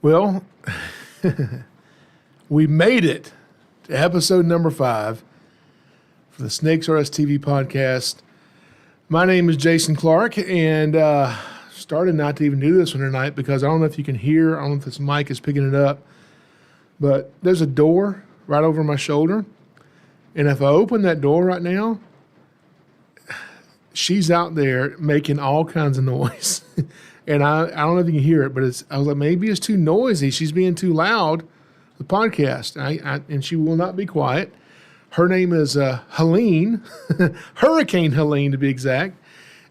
Well, we made it to episode number 5 for the SnakesAreUsTV podcast. My name is Jason Clark, and started not to even do this one tonight because I don't know if you can hear. I don't know if this mic is picking it up, but there's a door right over my shoulder, and if I open that door right now, she's out there making all kinds of noise. And I don't know if you can hear it, but I was like, maybe it's too noisy. She's being too loud, the podcast. And she will not be quiet. Her name is Helene, Hurricane Helene to be exact.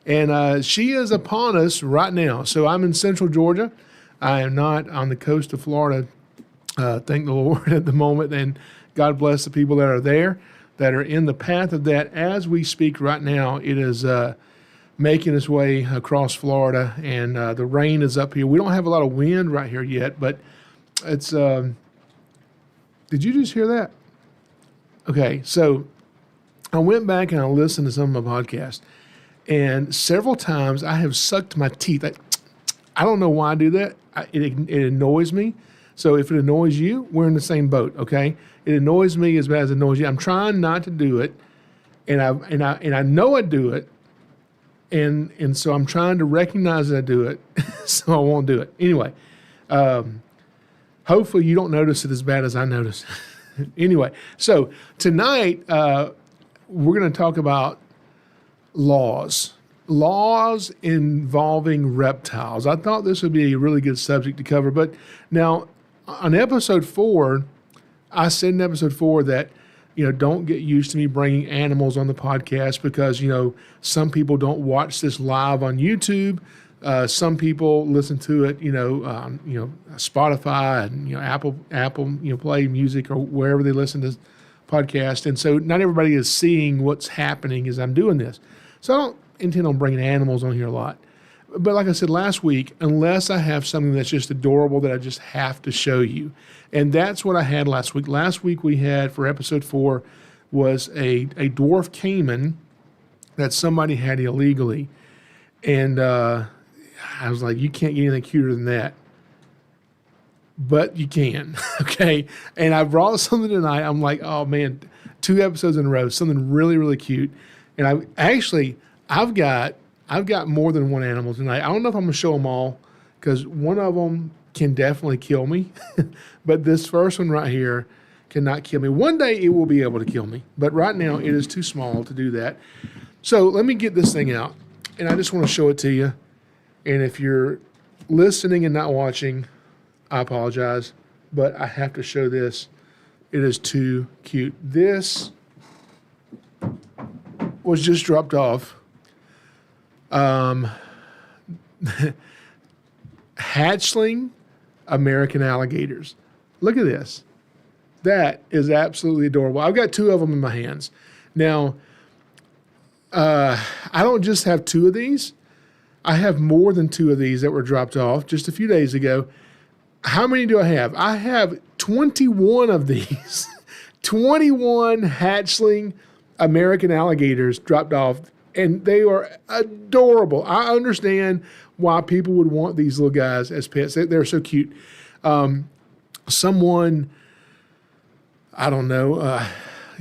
And she is upon us right now. So I'm in central Georgia. I am not on the coast of Florida, thank the Lord, at the moment. And God bless the people that are there, that are in the path of that. As we speak right now, it is making its way across Florida, and the rain is up here. We don't have a lot of wind right here yet, but it's did you just hear that? Okay, so I went back and I listened to some of my podcasts, and several times I have sucked my teeth. I don't know why I do that. It annoys me. So if it annoys you, we're in the same boat, okay? It annoys me as bad as it annoys you. I'm trying not to do it, and I know I do it. And so I'm trying to recognize that I do it, so I won't do it. Anyway, hopefully you don't notice it as bad as I notice. Anyway, so tonight we're going to talk about laws involving reptiles. I thought this would be a really good subject to cover. But now on episode 4, I said in episode 4 that, don't get used to me bringing animals on the podcast because, some people don't watch this live on YouTube. Some people listen to it, Spotify and, Apple, Play Music or wherever they listen to podcasts. And so not everybody is seeing what's happening as I'm doing this. So I don't intend on bringing animals on here a lot. But like I said last week, unless I have something that's just adorable that I just have to show you. And that's what I had last week. Last week we had, for episode 4, was a dwarf caiman that somebody had illegally. And I was like, you can't get anything cuter than that. But you can, okay? And I brought something tonight. I'm like, oh, man, 2 episodes in a row, something really, really cute. And I've got more than one animal tonight. I don't know if I'm going to show them all because one of them can definitely kill me. But this first one right here cannot kill me. One day it will be able to kill me. But right now it is too small to do that. So let me get this thing out. And I just want to show it to you. And if you're listening and not watching, I apologize. But I have to show this. It is too cute. This was just dropped off. Hatchling American alligators. Look at this. That is absolutely adorable. I've got 2 of them in my hands. Now, I don't just have 2 of these. I have more than 2 of these that were dropped off just a few days ago. How many do I have? I have 21 of these. 21 hatchling American alligators dropped off. And they are adorable. I understand why people would want these little guys as pets. They're so cute. Someone, I don't know,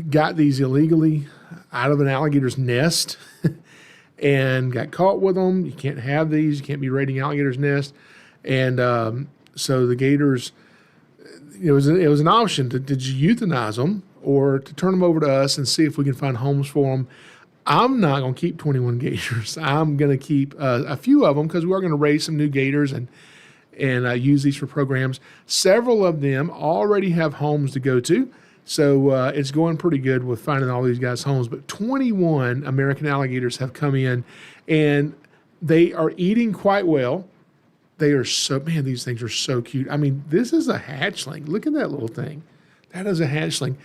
got these illegally out of an alligator's nest and got caught with them. You can't have these. You can't be raiding alligator's nest. And so the gators, it was an option to euthanize them or to turn them over to us and see if we can find homes for them. I'm not going to keep 21 gators. I'm going to keep a few of them because we are going to raise some new gators and use these for programs. Several of them already have homes to go to, so it's going pretty good with finding all these guys homes. But 21 American alligators have come in, and they are eating quite well. They are these things are so cute. I mean, this is a hatchling. Look at that little thing. That is a hatchling.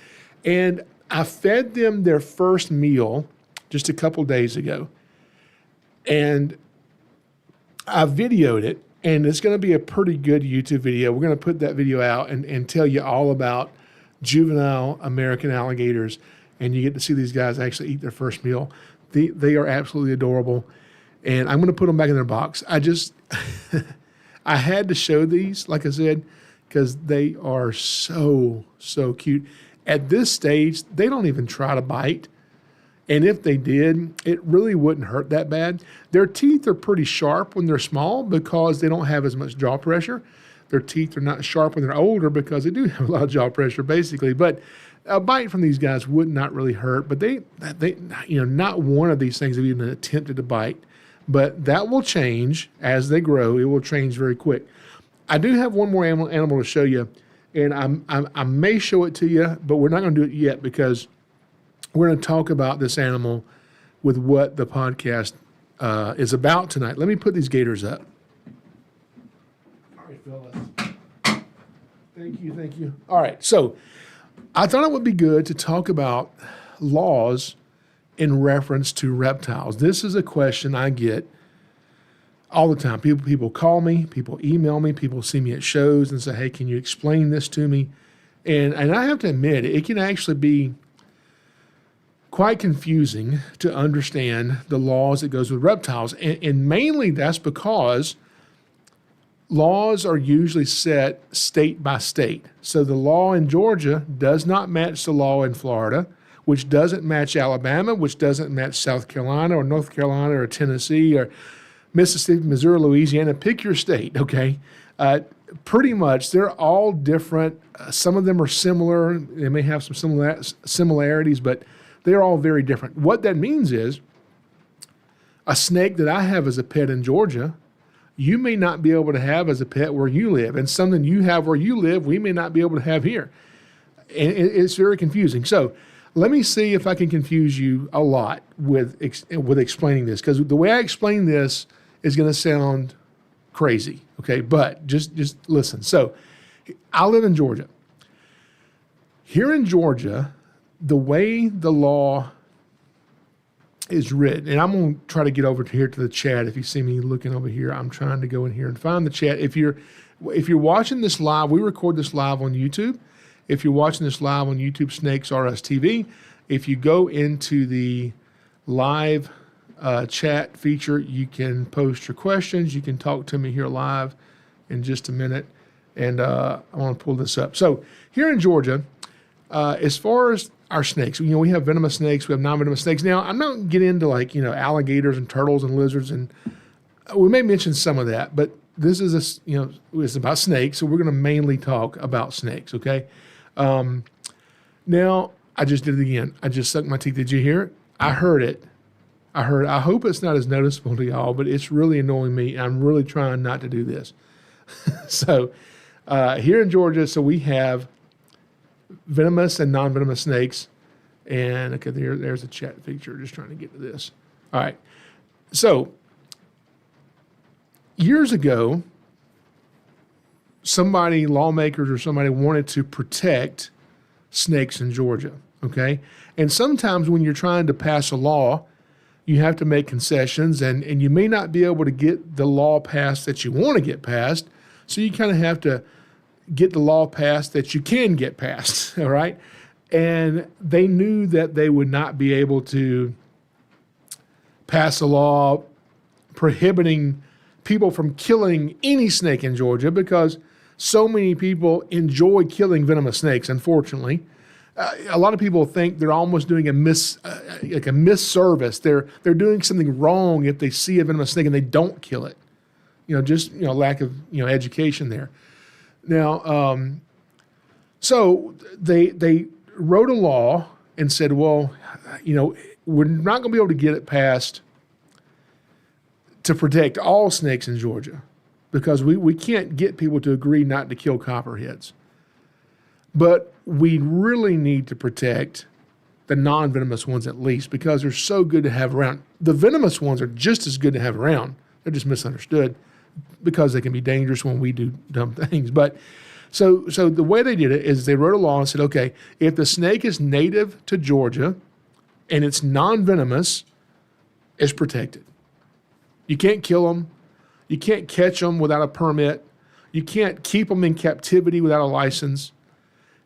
And I fed them their first meal just a couple days ago. And I videoed it, and it's going to be a pretty good YouTube video. We're going to put that video out and tell you all about juvenile American alligators, and you get to see these guys actually eat their first meal. They are absolutely adorable, and I'm going to put them back in their box. I had to show these, like I said, because they are so, so cute. At this stage, they don't even try to bite. And if they did, it really wouldn't hurt that bad. Their teeth are pretty sharp when they're small because they don't have as much jaw pressure. Their teeth are not sharp when they're older because they do have a lot of jaw pressure, basically. But a bite from these guys would not really hurt. But they, not one of these things have even attempted to bite. But that will change as they grow. It will change very quick. I do have one more animal to show you, and I may show it to you, but we're not going to do it yet because we're going to talk about this animal with what the podcast is about tonight. Let me put these gators up. All right, fellas. Thank you. All right, so I thought it would be good to talk about laws in reference to reptiles. This is a question I get all the time. People call me, people email me, people see me at shows and say, hey, can you explain this to me? And I have to admit, it can actually be quite confusing to understand the laws that goes with reptiles. And mainly that's because laws are usually set state by state. So the law in Georgia does not match the law in Florida, which doesn't match Alabama, which doesn't match South Carolina or North Carolina or Tennessee or Mississippi, Missouri, Louisiana. Pick your state, okay? Pretty much, they're all different. Some of them are similar. They may have some similarities, but they're all very different. What that means is a snake that I have as a pet in Georgia, you may not be able to have as a pet where you live. And something you have where you live, we may not be able to have here. And it's very confusing. So let me see if I can confuse you a lot with explaining this, because the way I explain this is going to sound crazy, okay? But just listen. So I live in Georgia. Here in Georgia, the way the law is written, and I'm going to try to get over here to the chat. If you see me looking over here, I'm trying to go in here and find the chat. If you're watching this live, we record this live on YouTube. If you're watching this live on YouTube, SnakesAreUsTV, if you go into the live chat feature, you can post your questions. You can talk to me here live in just a minute. And I want to pull this up. So here in Georgia, as far as our snakes, we have venomous snakes, we have non-venomous snakes. Now, I'm not getting into alligators and turtles and lizards, and we may mention some of that, but this is it's about snakes, so we're going to mainly talk about snakes, okay? Now, I just did it again. I just sucked my teeth. Did you hear it? I heard it. I hope it's not as noticeable to y'all, but it's really annoying me. I'm really trying not to do this. So here in Georgia, so we have venomous and non-venomous snakes. And okay, there's a chat feature. Just trying to get to this. All right. So years ago, lawmakers or somebody wanted to protect snakes in Georgia, okay? And sometimes when you're trying to pass a law, you have to make concessions, and you may not be able to get the law passed that you want to get passed, so you kind of have to get the law passed that you can get passed, all right? And they knew that they would not be able to pass a law prohibiting people from killing any snake in Georgia because so many people enjoy killing venomous snakes, unfortunately. A lot of people think they're almost doing a misservice. They're doing something wrong if they see a venomous snake and they don't kill it. Lack of education there. Now, so they wrote a law and said, well, we're not going to be able to get it passed to protect all snakes in Georgia because we can't get people to agree not to kill copperheads. But we really need to protect the non-venomous ones at least because they're so good to have around. The venomous ones are just as good to have around. They're just misunderstood because they can be dangerous when we do dumb things. But so the way they did it is they wrote a law and said, okay, if the snake is native to Georgia and it's non-venomous, it's protected. You can't kill them. You can't catch them without a permit. You can't keep them in captivity without a license.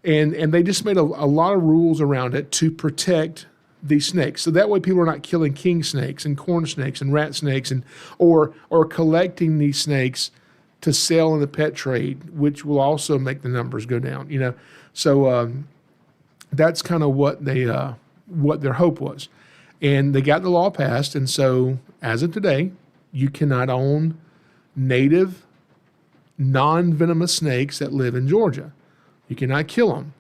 And they just made a lot of rules around it to protect these snakes. So that way people are not killing king snakes and corn snakes and rat snakes or collecting these snakes to sell in the pet trade, which will also make the numbers go down. So that's kind of what their hope was, and they got the law passed. And so as of today, you cannot own native non-venomous snakes that live in Georgia. You cannot kill them.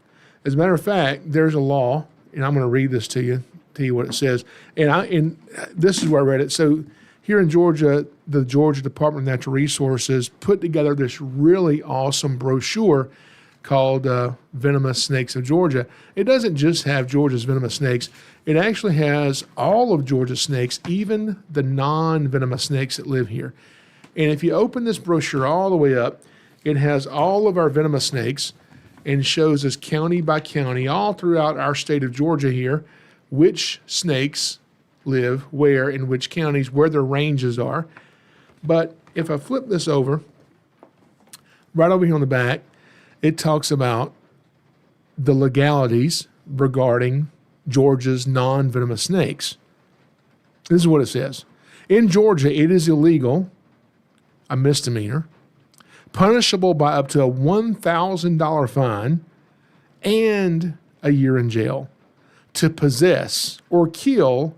As a matter of fact, there's a law, and I'm going to read this to you, tell you what it says. And this is where I read it. So here in Georgia, the Georgia Department of Natural Resources put together this really awesome brochure called Venomous Snakes of Georgia. It doesn't just have Georgia's venomous snakes. It actually has all of Georgia's snakes, even the non-venomous snakes that live here. And if you open this brochure all the way up, it has all of our venomous snakes and shows us county by county all throughout our state of Georgia here, which snakes live where in which counties, where their ranges are. But if I flip this over, right over here on the back, it talks about the legalities regarding Georgia's non-venomous snakes. This is what it says. In Georgia, it is illegal, a misdemeanor, punishable by up to a $1,000 fine and a year in jail, to possess or kill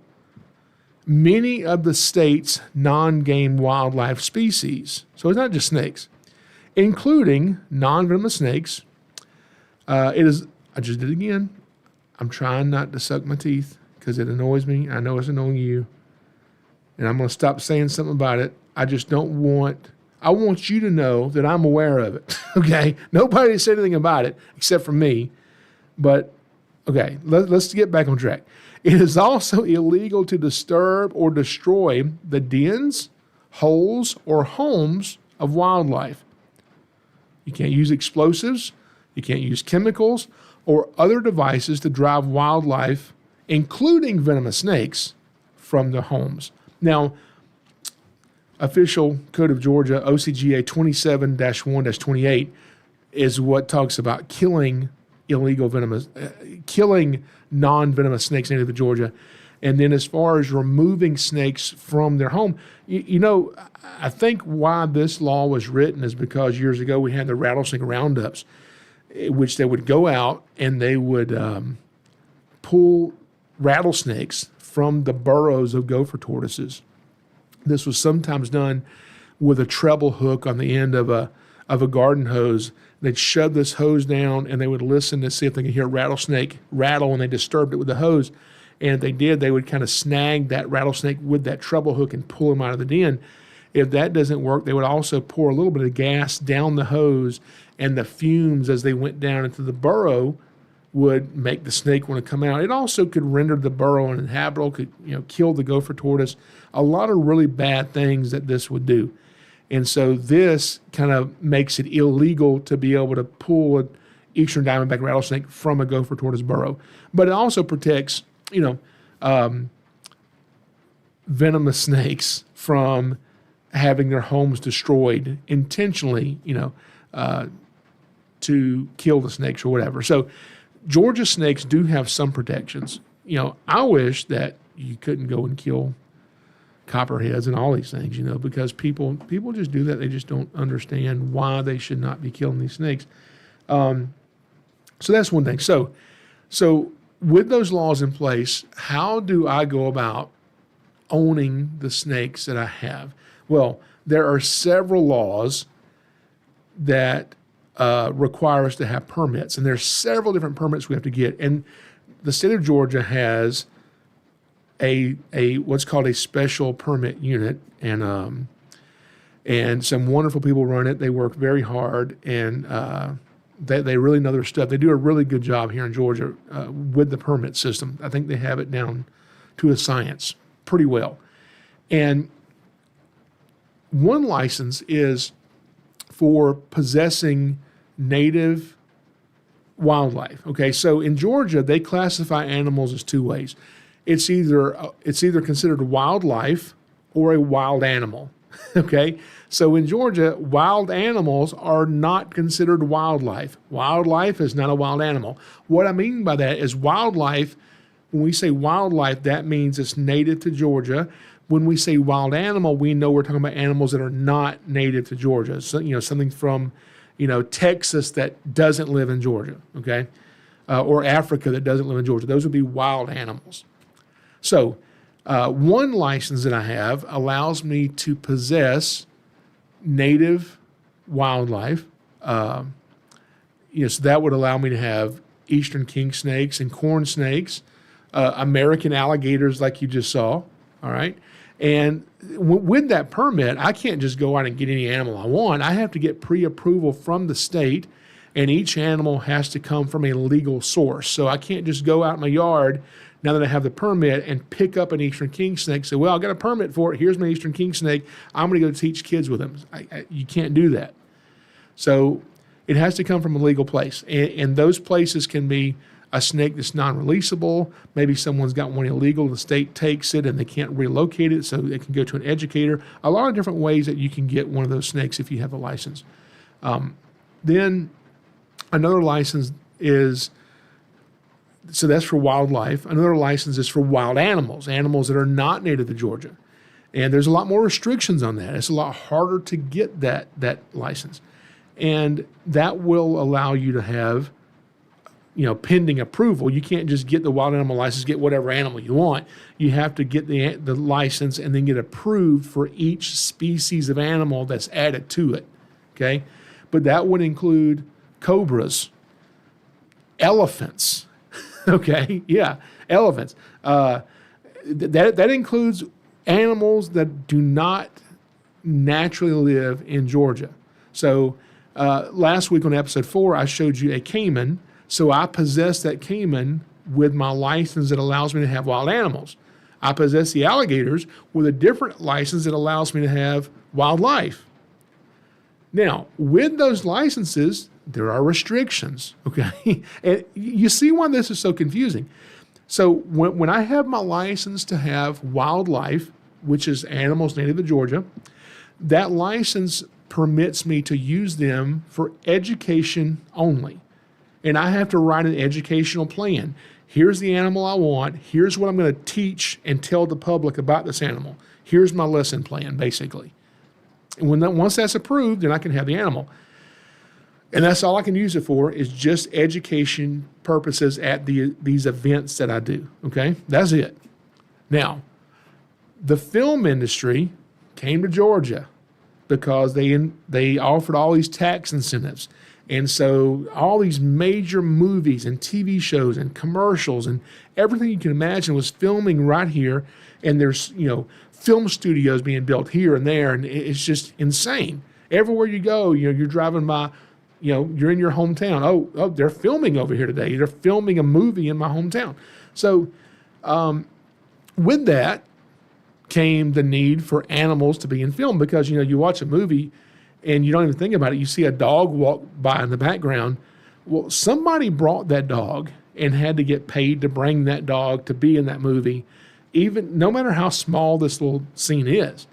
many of the state's non-game wildlife species. So it's not just snakes, including non-venomous snakes. I just did it again. I'm trying not to suck my teeth because it annoys me. I know it's annoying you. And I'm going to stop saying something about it. I want you to know that I'm aware of it, okay? Nobody said anything about it except for me. But, okay, let's get back on track. It is also illegal to disturb or destroy the dens, holes, or homes of wildlife. You can't use explosives. You can't use chemicals or other devices to drive wildlife, including venomous snakes, from their homes. Now, Official Code of Georgia, OCGA 27-1-28, is what talks about killing killing non-venomous snakes native to Georgia. And then as far as removing snakes from their home, I think why this law was written is because years ago we had the rattlesnake roundups, which they would go out and they would pull rattlesnakes from the burrows of gopher tortoises. This was sometimes done with a treble hook on the end of a garden hose. They'd shove this hose down and they would listen to see if they could hear a rattlesnake rattle, and they disturbed it with the hose. And if they did, they would kind of snag that rattlesnake with that treble hook and pull him out of the den. If that doesn't work, they would also pour a little bit of gas down the hose, and the fumes as they went down into the burrow would make the snake want to come out. It also could render the burrow uninhabitable, could kill the gopher tortoise. A lot of really bad things that this would do. And so this kind of makes it illegal to be able to pull an eastern diamondback rattlesnake from a gopher tortoise burrow. But it also protects, venomous snakes from having their homes destroyed intentionally, to kill the snakes or whatever. So Georgia snakes do have some protections. I wish that you couldn't go and kill copperheads and all these things, because people just do that. They just don't understand why they should not be killing these snakes. So that's one thing. So with those laws in place, how do I go about owning the snakes that I have? Well, there are several laws that require us to have permits, and there's several different permits we have to get. And the state of Georgia has a what's called a special permit unit, and some wonderful people run it. They work very hard, and they really know their stuff. They do a really good job here in Georgia with the permit system. I think they have it down to a science pretty well. And one license is for possessing native wildlife. Okay, so in Georgia, they classify animals as two ways. It's either considered wildlife or a wild animal. Okay, so in Georgia, wild animals are not considered wildlife. Wildlife is not a wild animal. What I mean by that is wildlife, when we say wildlife, that means it's native to Georgia, When we say wild animal, we know we're talking about animals that are not native to Georgia. So, something from, Texas that doesn't live in Georgia, okay? Or Africa that doesn't live in Georgia. Those would be wild animals. So one license that I have allows me to possess native wildlife. So that would allow me to have eastern king snakes and corn snakes, American alligators like you just saw, all right? And with that permit, I can't just go out and get any animal I want. I have to get pre-approval from the state, and each animal has to come from a legal source. So I can't just go out in my yard now that I have the permit and pick up an eastern king snake, say, well, I got a permit for it. Here's my eastern king snake. I'm going to go teach kids with him. You can't do that. So it has to come from a legal place. And those places can be a snake that's non-releasable. Maybe someone's got one illegal. The state takes it and they can't relocate it, so it can go to an educator. A lot of different ways that you can get one of those snakes if you have a license. Then another license is, so that's for wildlife. Another license is for wild animals, animals that are not native to Georgia. And there's a lot more restrictions on that. It's a lot harder to get that license. And that will allow you to have, pending approval. You can't just get the wild animal license, get whatever animal you want. You have to get the license and then get approved for each species of animal that's added to it, okay? But that would include cobras, elephants, okay? Yeah, elephants. That includes animals that do not naturally live in Georgia. So last week on episode 4, I showed you a caiman. So I possess that caiman with my license that allows me to have wild animals. I possess the alligators with a different license that allows me to have wildlife. Now, with those licenses, there are restrictions, okay? And you see why this is so confusing. So when I have my license to have wildlife, which is animals native to Georgia, that license permits me to use them for education only. And I have to write an educational plan. Here's the animal I want. Here's what I'm going to teach and tell the public about this animal. Here's my lesson plan, basically. And once that's approved, then I can have the animal. And that's all I can use it for, is just education purposes at these events that I do, okay? That's it. Now, the film industry came to Georgia because they offered all these tax incentives. And so all these major movies and TV shows and commercials and everything you can imagine was filming right here. And there's, film studios being built here and there. And it's just insane. Everywhere you go, you're driving by, you're in your hometown. Oh, they're filming over here today. They're filming a movie in my hometown. So with that came the need for animals to be in film, because, you watch a movie and you don't even think about it. You see a dog walk by in the background. Well, somebody brought that dog and had to get paid to bring that dog to be in that movie, even no matter how small this little scene is.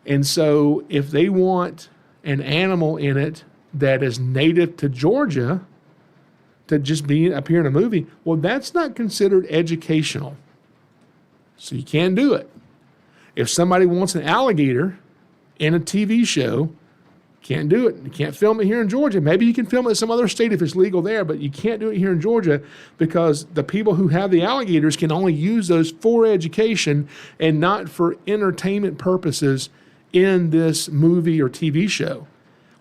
And so if they want an animal in it that is native to Georgia to just appear in a movie, well, that's not considered educational. So you can't do it. If somebody wants an alligator in a TV show, can't do it. You can't film it here in Georgia. Maybe you can film it in some other state if it's legal there, but you can't do it here in Georgia because the people who have the alligators can only use those for education and not for entertainment purposes in this movie or TV show.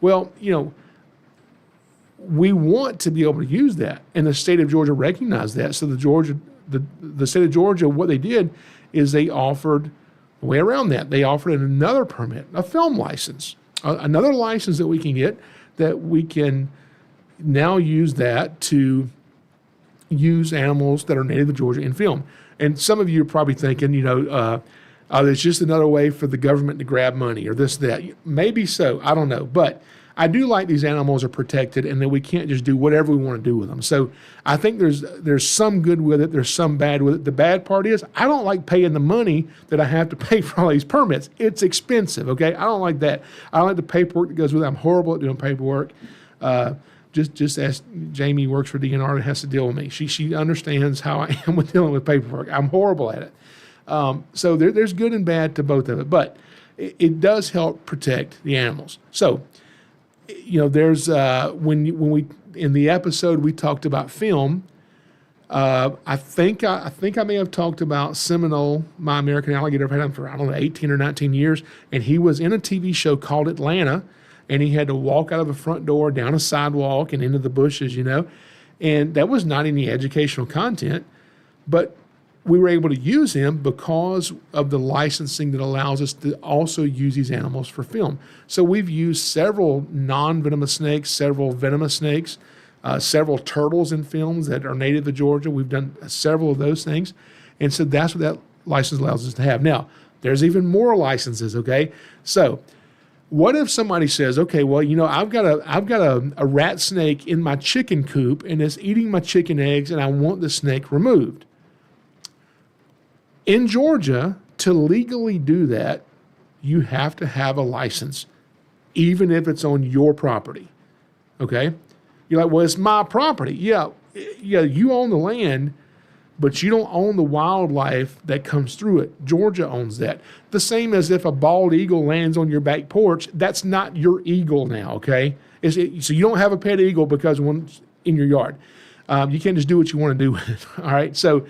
Well, we want to be able to use that, and the state of Georgia recognized that. So the state of Georgia, what they did is they offered a way around that. They offered another permit, a film license. Another license that we can get, that we can now use that to use animals that are native to Georgia in film. And some of you are probably thinking, it's just another way for the government to grab money or this, that. Maybe so. I don't know. But I do like these animals are protected and that we can't just do whatever we want to do with them. So I think there's some good with it. There's some bad with it. The bad part is I don't like paying the money that I have to pay for all these permits. It's expensive, okay? I don't like that. I don't like the paperwork that goes with it. I'm horrible at doing paperwork. Just ask Jamie, works for DNR, and has to deal with me. She understands how I am with dealing with paperwork. I'm horrible at it. So there's good and bad to both of it, but it does help protect the animals. So, there's when we in the episode we talked about film. I think I may have talked about Seminole, my American alligator. I've had him for, I don't know, 18 or 19 years. And he was in a TV show called Atlanta, and he had to walk out of the front door, down a sidewalk, and into the bushes, And that was not any educational content, but we were able to use him because of the licensing that allows us to also use these animals for film. So we've used several non-venomous snakes, several venomous snakes, several turtles in films that are native to Georgia. We've done several of those things. And so that's what that license allows us to have. Now, there's even more licenses, okay? So what if somebody says, okay, well, I've got a rat snake in my chicken coop and it's eating my chicken eggs and I want the snake removed. In Georgia, to legally do that, you have to have a license, even if it's on your property, okay? You're like, well, it's my property. Yeah, you own the land, but you don't own the wildlife that comes through it. Georgia owns that. The same as if a bald eagle lands on your back porch, that's not your eagle now, okay? So you don't have a pet eagle because one's in your yard. You can't just do what you want to do with it, all right? So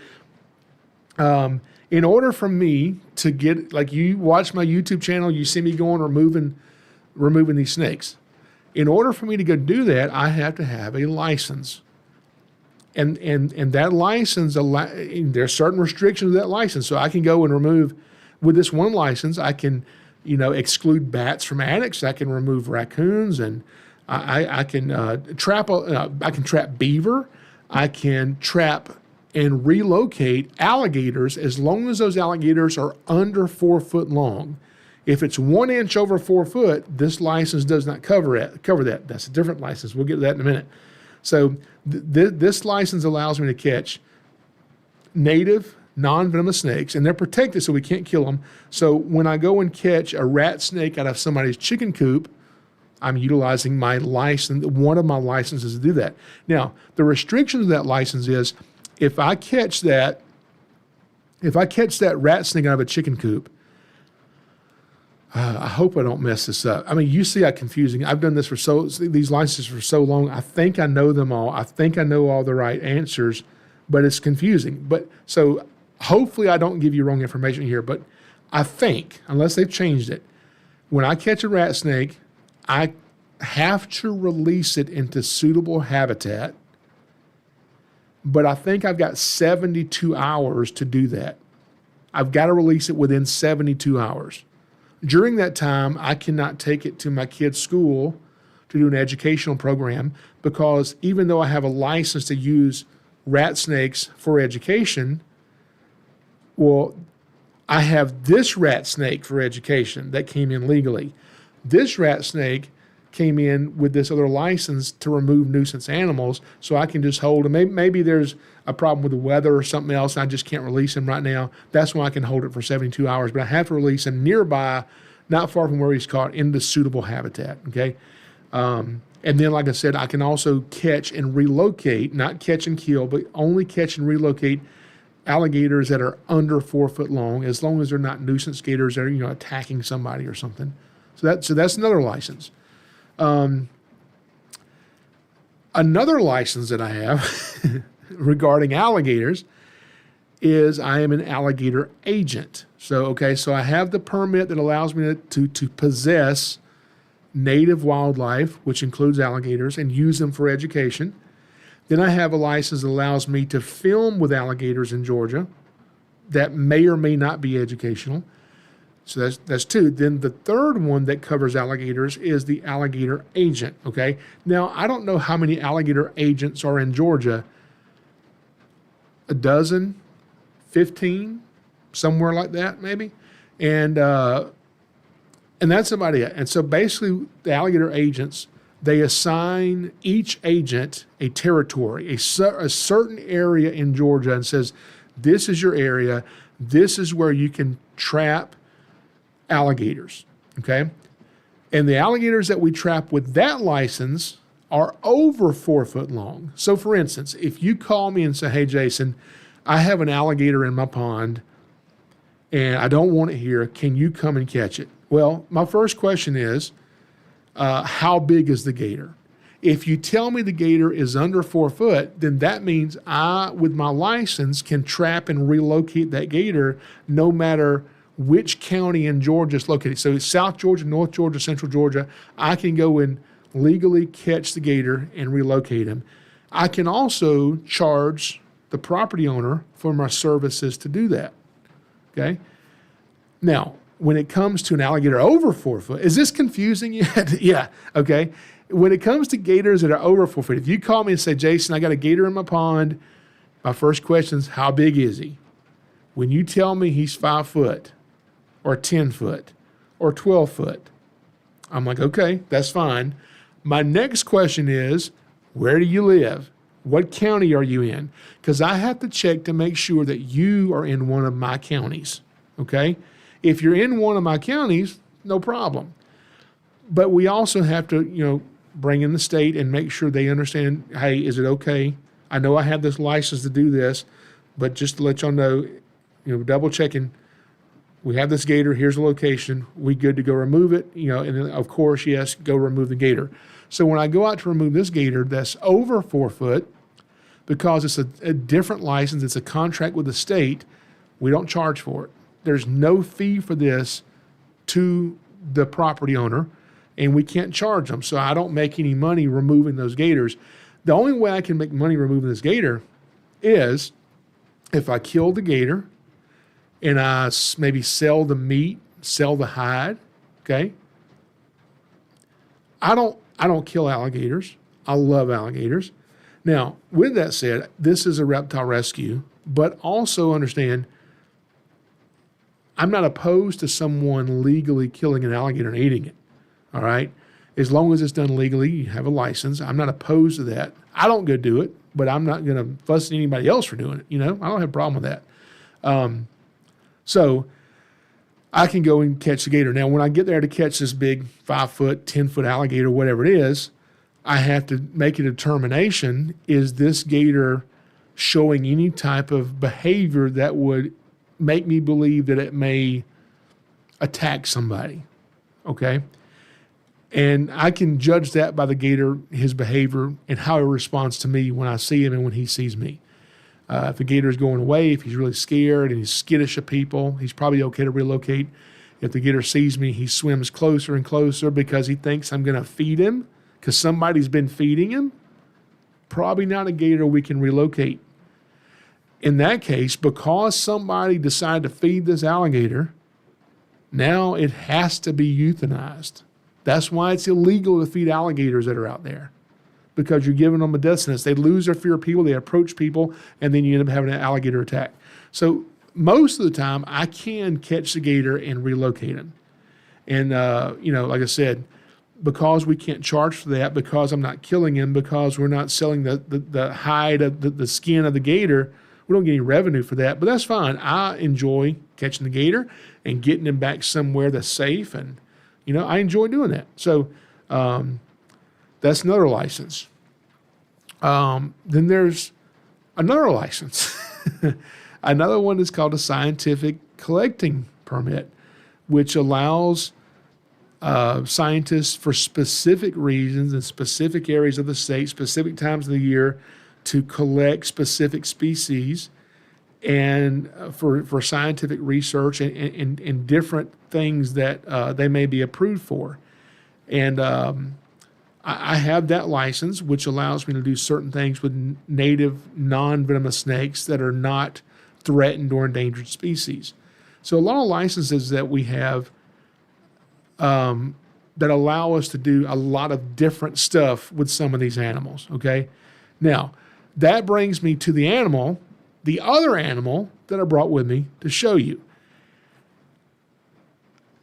in order for me to get, like you watch my YouTube channel, you see me going removing these snakes. In order for me to go do that, I have to have a license. And that license, there's certain restrictions to that license. So I can go and remove, with this one license, I can, exclude bats from attics. I can remove raccoons, and I can trap beaver. I can trap and relocate alligators as long as those alligators are under 4 foot long. If it's 1 inch over 4 foot, this license does not cover that. That's a different license. We'll get to that in a minute. So this license allows me to catch native, non-venomous snakes, and they're protected so we can't kill them. So when I go and catch a rat snake out of somebody's chicken coop, I'm utilizing my license, one of my licenses to do that. Now, the restrictions of that license is if I catch that rat snake out of a chicken coop, I hope I don't mess this up. I mean, you see how confusing. I've done this these licenses for so long. I think I know them all. I think I know all the right answers, but it's confusing. But so hopefully I don't give you wrong information here, but I think, unless they've changed it, when I catch a rat snake, I have to release it into suitable habitat, but I think I've got 72 hours to do that. I've got to release it within 72 hours. During that time, I cannot take it to my kid's school to do an educational program because even though I have a license to use rat snakes for education, well, I have this rat snake for education that came in legally. This rat snake came in with this other license to remove nuisance animals, so I can just hold him. Maybe there's a problem with the weather or something else, and I just can't release him right now. That's why I can hold it for 72 hours, but I have to release him nearby, not far from where he's caught, into suitable habitat, okay? And then, like I said, I can also catch and relocate, not catch and kill, but only catch and relocate alligators that are under 4 foot long, as long as they're not nuisance gators that are, attacking somebody or something. So that's another license. Another license that I have regarding alligators is I am an alligator agent. So I have the permit that allows me to possess native wildlife, which includes alligators, and use them for education. Then I have a license that allows me to film with alligators in Georgia that may or may not be educational. So that's two. Then the third one that covers alligators is the alligator agent, okay? Now, I don't know how many alligator agents are in Georgia. A dozen, 15, somewhere like that maybe. And that's about it. And so basically the alligator agents, they assign each agent a territory, a certain area in Georgia, and says, this is your area. This is where you can trap alligators, okay? And the alligators that we trap with that license are over 4 foot long. So for instance, if you call me and say, hey, Jason, I have an alligator in my pond and I don't want it here. Can you come and catch it? Well, my first question is, how big is the gator? If you tell me the gator is under 4 foot, then that means I, with my license, can trap and relocate that gator no matter which county in Georgia is located. So it's South Georgia, North Georgia, Central Georgia. I can go and legally catch the gator and relocate him. I can also charge the property owner for my services to do that. Okay? Now, when it comes to an alligator over 4 foot, is this confusing yet? Yeah, okay. When it comes to gators that are over 4 feet, if you call me and say, Jason, I got a gator in my pond, my first question is, how big is he? When you tell me he's 5 foot or 10 foot or 12 foot, I'm like, okay, that's fine. My next question is, where do you live? What county are you in? Because I have to check to make sure that you are in one of my counties, okay? If you're in one of my counties, no problem. But we also have to, bring in the state and make sure they understand, hey, is it okay? I know I have this license to do this, but just to let y'all know, double checking, we have this gator, here's the location, we good to go remove it, and then of course, yes, go remove the gator. So when I go out to remove this gator that's over 4 foot, because it's a different license, it's a contract with the state, we don't charge for it. There's no fee for this to the property owner, and we can't charge them. So I don't make any money removing those gators. The only way I can make money removing this gator is if I kill the gator and I maybe sell the meat, sell the hide, okay? I don't kill alligators. I love alligators. Now, with that said, this is a reptile rescue, but also understand I'm not opposed to someone legally killing an alligator and eating it, all right? As long as it's done legally, you have a license. I'm not opposed to that. I don't go do it, but I'm not going to fuss at anybody else for doing it, I don't have a problem with that. So I can go and catch the gator. Now, when I get there to catch this big 5 foot, 10 foot alligator, whatever it is, I have to make a determination, is this gator showing any type of behavior that would make me believe that it may attack somebody, okay? And I can judge that by the gator, his behavior, and how he responds to me when I see him and when he sees me. If the gator is going away, if he's really scared and he's skittish of people, he's probably okay to relocate. If the gator sees me, he swims closer and closer because he thinks I'm going to feed him because somebody's been feeding him. Probably not a gator we can relocate. In that case, because somebody decided to feed this alligator, now it has to be euthanized. That's why it's illegal to feed alligators that are out there, because you're giving them a death sentence. They lose their fear of people, they approach people, and then you end up having an alligator attack. So most of the time, I can catch the gator and relocate him. And, like I said, because we can't charge for that, because I'm not killing him, because we're not selling the hide of the skin of the gator, we don't get any revenue for that, but that's fine. I enjoy catching the gator and getting him back somewhere that's safe, and I enjoy doing that. So that's another license. Then there's another license. Another one is called a scientific collecting permit, which allows scientists for specific reasons in specific areas of the state, specific times of the year, to collect specific species and for scientific research and different things that they may be approved for. And I have that license, which allows me to do certain things with native non-venomous snakes that are not threatened or endangered species. So a lot of licenses that we have that allow us to do a lot of different stuff with some of these animals, okay? Now, that brings me to the other animal that I brought with me to show you.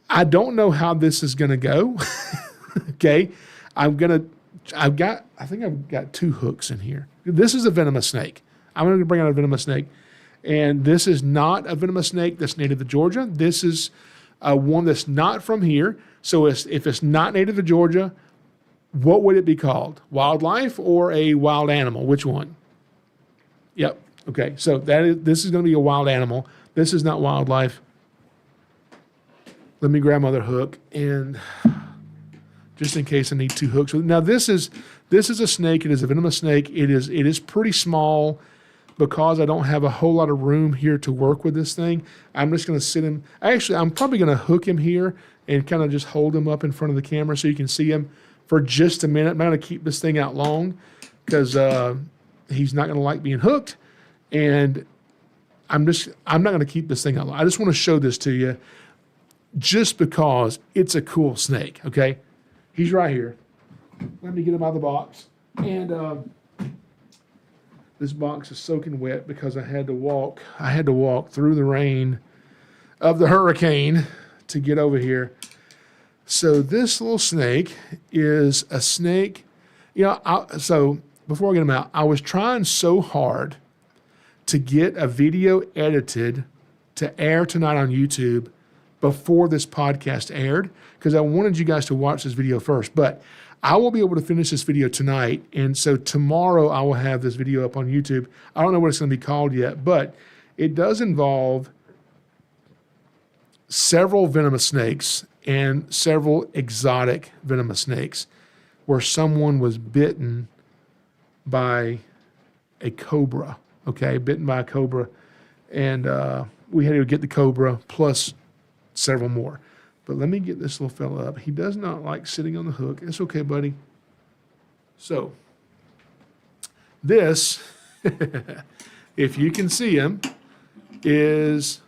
I don't know how this is going to go, okay? I think I've got 2 hooks in here. This is a venomous snake. I'm going to bring out a venomous snake. And this is not a venomous snake that's native to Georgia. This is one that's not from here. So if it's not native to Georgia, what would it be called? Wildlife or a wild animal? Which one? Yep. Okay. So this is going to be a wild animal. This is not wildlife. Let me grab my other hook, and just in case I need 2 hooks. Now this is a snake. It is a venomous snake. It is pretty small because I don't have a whole lot of room here to work with this thing. I'm just going to sit him. Actually, I'm probably going to hook him here and kind of just hold him up in front of the camera so you can see him for just a minute. I'm not going to keep this thing out long because he's not going to like being hooked, and I'm not going to keep this thing out long. I just want to show this to you just because it's a cool snake. Okay. He's right here. Let me get him out of the box. And this box is soaking wet because I had to walk through the rain of the hurricane to get over here. So this little snake is a snake. So before I get him out, I was trying so hard to get a video edited to air tonight on YouTube before this podcast aired, because I wanted you guys to watch this video first. But I will be able to finish this video tonight, and so tomorrow I will have this video up on YouTube. I don't know what it's going to be called yet, but it does involve several venomous snakes and several exotic venomous snakes where someone was bitten by a cobra, bitten by a cobra, and we had to get the cobra plus several more. But let me get this little fella up. He does not like sitting on the hook. It's okay, buddy. So this, if you can see him, is,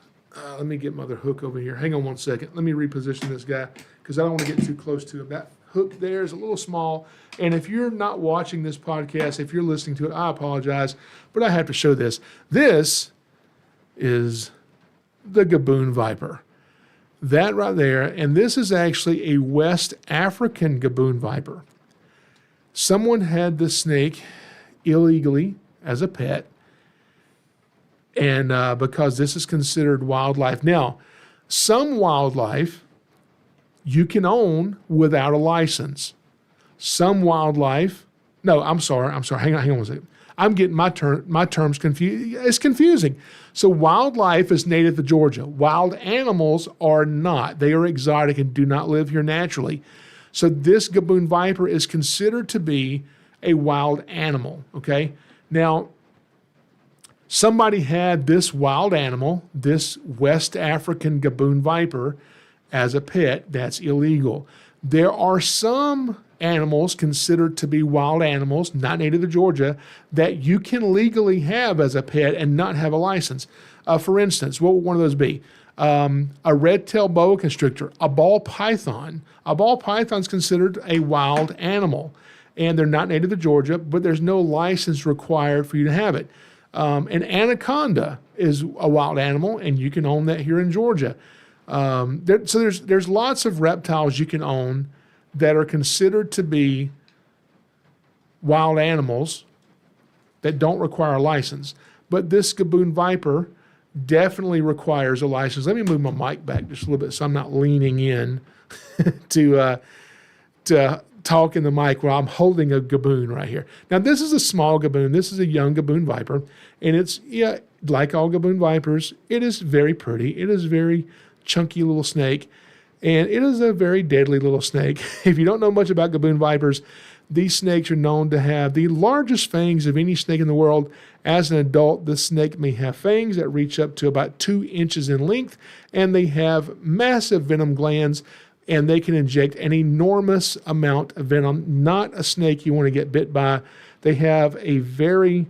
let me get my other hook over here. Hang on one second. Let me reposition this guy because I don't want to get too close to him. That hook there is a little small. And if you're not watching this podcast, if you're listening to it, I apologize, but I have to show this. This is the gaboon viper. That right there, and this is actually a West African gaboon viper. Someone had this snake illegally as a pet, and because this is considered wildlife. Now, some wildlife you can own without a license. Some wildlife, no, I'm sorry. Hang on one second. I'm getting my terms confused. It's confusing. So wildlife is native to Georgia. Wild animals are not. They are exotic and do not live here naturally. So this gaboon viper is considered to be a wild animal, okay? Now, somebody had this wild animal, this West African gaboon viper, as a pet. That's illegal. There are some animals considered to be wild animals, not native to Georgia, that you can legally have as a pet and not have a license. For instance, what would one of those be? A red-tailed boa constrictor, a ball python. A ball python is considered a wild animal, and they're not native to Georgia, but there's no license required for you to have it. An anaconda is a wild animal, and you can own that here in Georgia. So there's lots of reptiles you can own that are considered to be wild animals that don't require a license. But this gaboon viper definitely requires a license. Let me move my mic back just a little bit so I'm not leaning in to talk in the mic while I'm holding a gaboon right here. Now, this is a small gaboon. This is a young gaboon viper. And it's, like all gaboon vipers, it is very pretty. It is a very chunky little snake. And it is a very deadly little snake. If you don't know much about gaboon vipers, these snakes are known to have the largest fangs of any snake in the world. As an adult, this snake may have fangs that reach up to about 2 inches in length, and they have massive venom glands, and they can inject an enormous amount of venom. Not a snake you want to get bit by. They have a very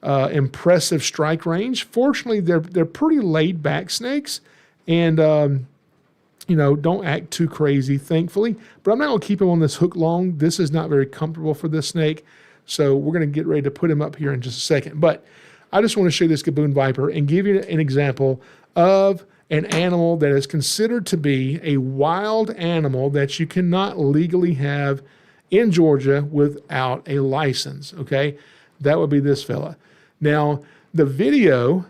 impressive strike range. Fortunately, they're pretty laid-back snakes, and don't act too crazy, thankfully. But I'm not going to keep him on this hook long. This is not very comfortable for this snake. So we're going to get ready to put him up here in just a second. But I just want to show you this gaboon viper and give you an example of an animal that is considered to be a wild animal that you cannot legally have in Georgia without a license, okay? That would be this fella. Now, the video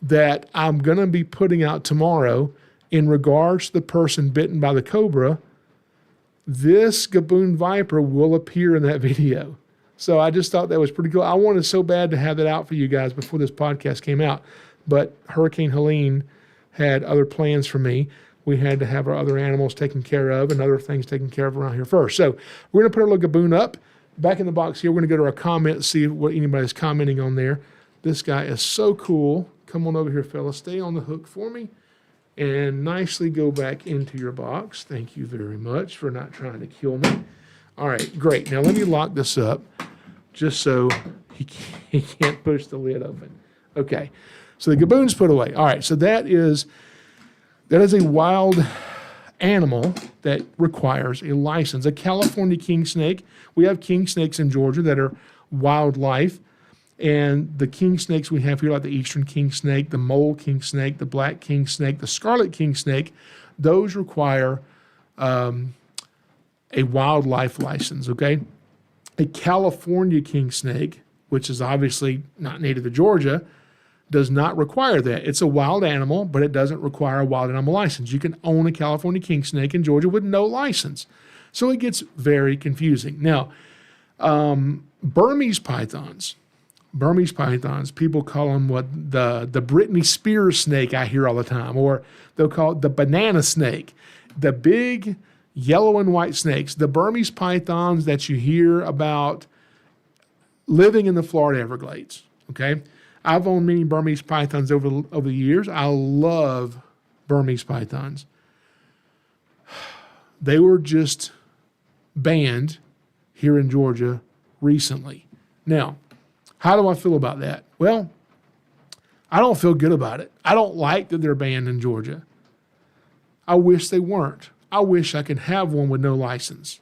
that I'm going to be putting out tomorrow in regards to the person bitten by the cobra, this gaboon viper will appear in that video. So I just thought that was pretty cool. I wanted so bad to have that out for you guys before this podcast came out, but Hurricane Helene had other plans for me. we had to have our other animals taken care of and other things taken care of around here first. So we're going to put our little gaboon up. Back in the box here, we're going to go to our comments, see what anybody's commenting on there. This guy is so cool. Come on over here, fellas. Stay on the hook for me and nicely go back into your box. Thank you very much for not trying to kill me. All right, great. Now let me lock this up just so he can't push the lid open. Okay, so the gaboon's put away. All right, so that is a wild animal that requires a license. A California king snake. We have king snakes in Georgia that are wildlife. And the king snakes we have here, like the eastern king snake, the mole king snake, the black king snake, the scarlet king snake, those require a wildlife license, okay? A California king snake, which is obviously not native to Georgia, does not require that. It's a wild animal, but it doesn't require a wild animal license. You can own a California king snake in Georgia with no license. So it gets very confusing. Now, Burmese pythons, people call them the Britney Spears snake I hear all the time, or they'll call it the banana snake. The big yellow and white snakes, the Burmese pythons that you hear about living in the Florida Everglades, okay? I've owned many Burmese pythons over the years. I love Burmese pythons. They were just banned here in Georgia recently. Now, how do I feel about that? Well, I don't feel good about it. I don't like that they're banned in Georgia. I wish they weren't. I wish I could have one with no license.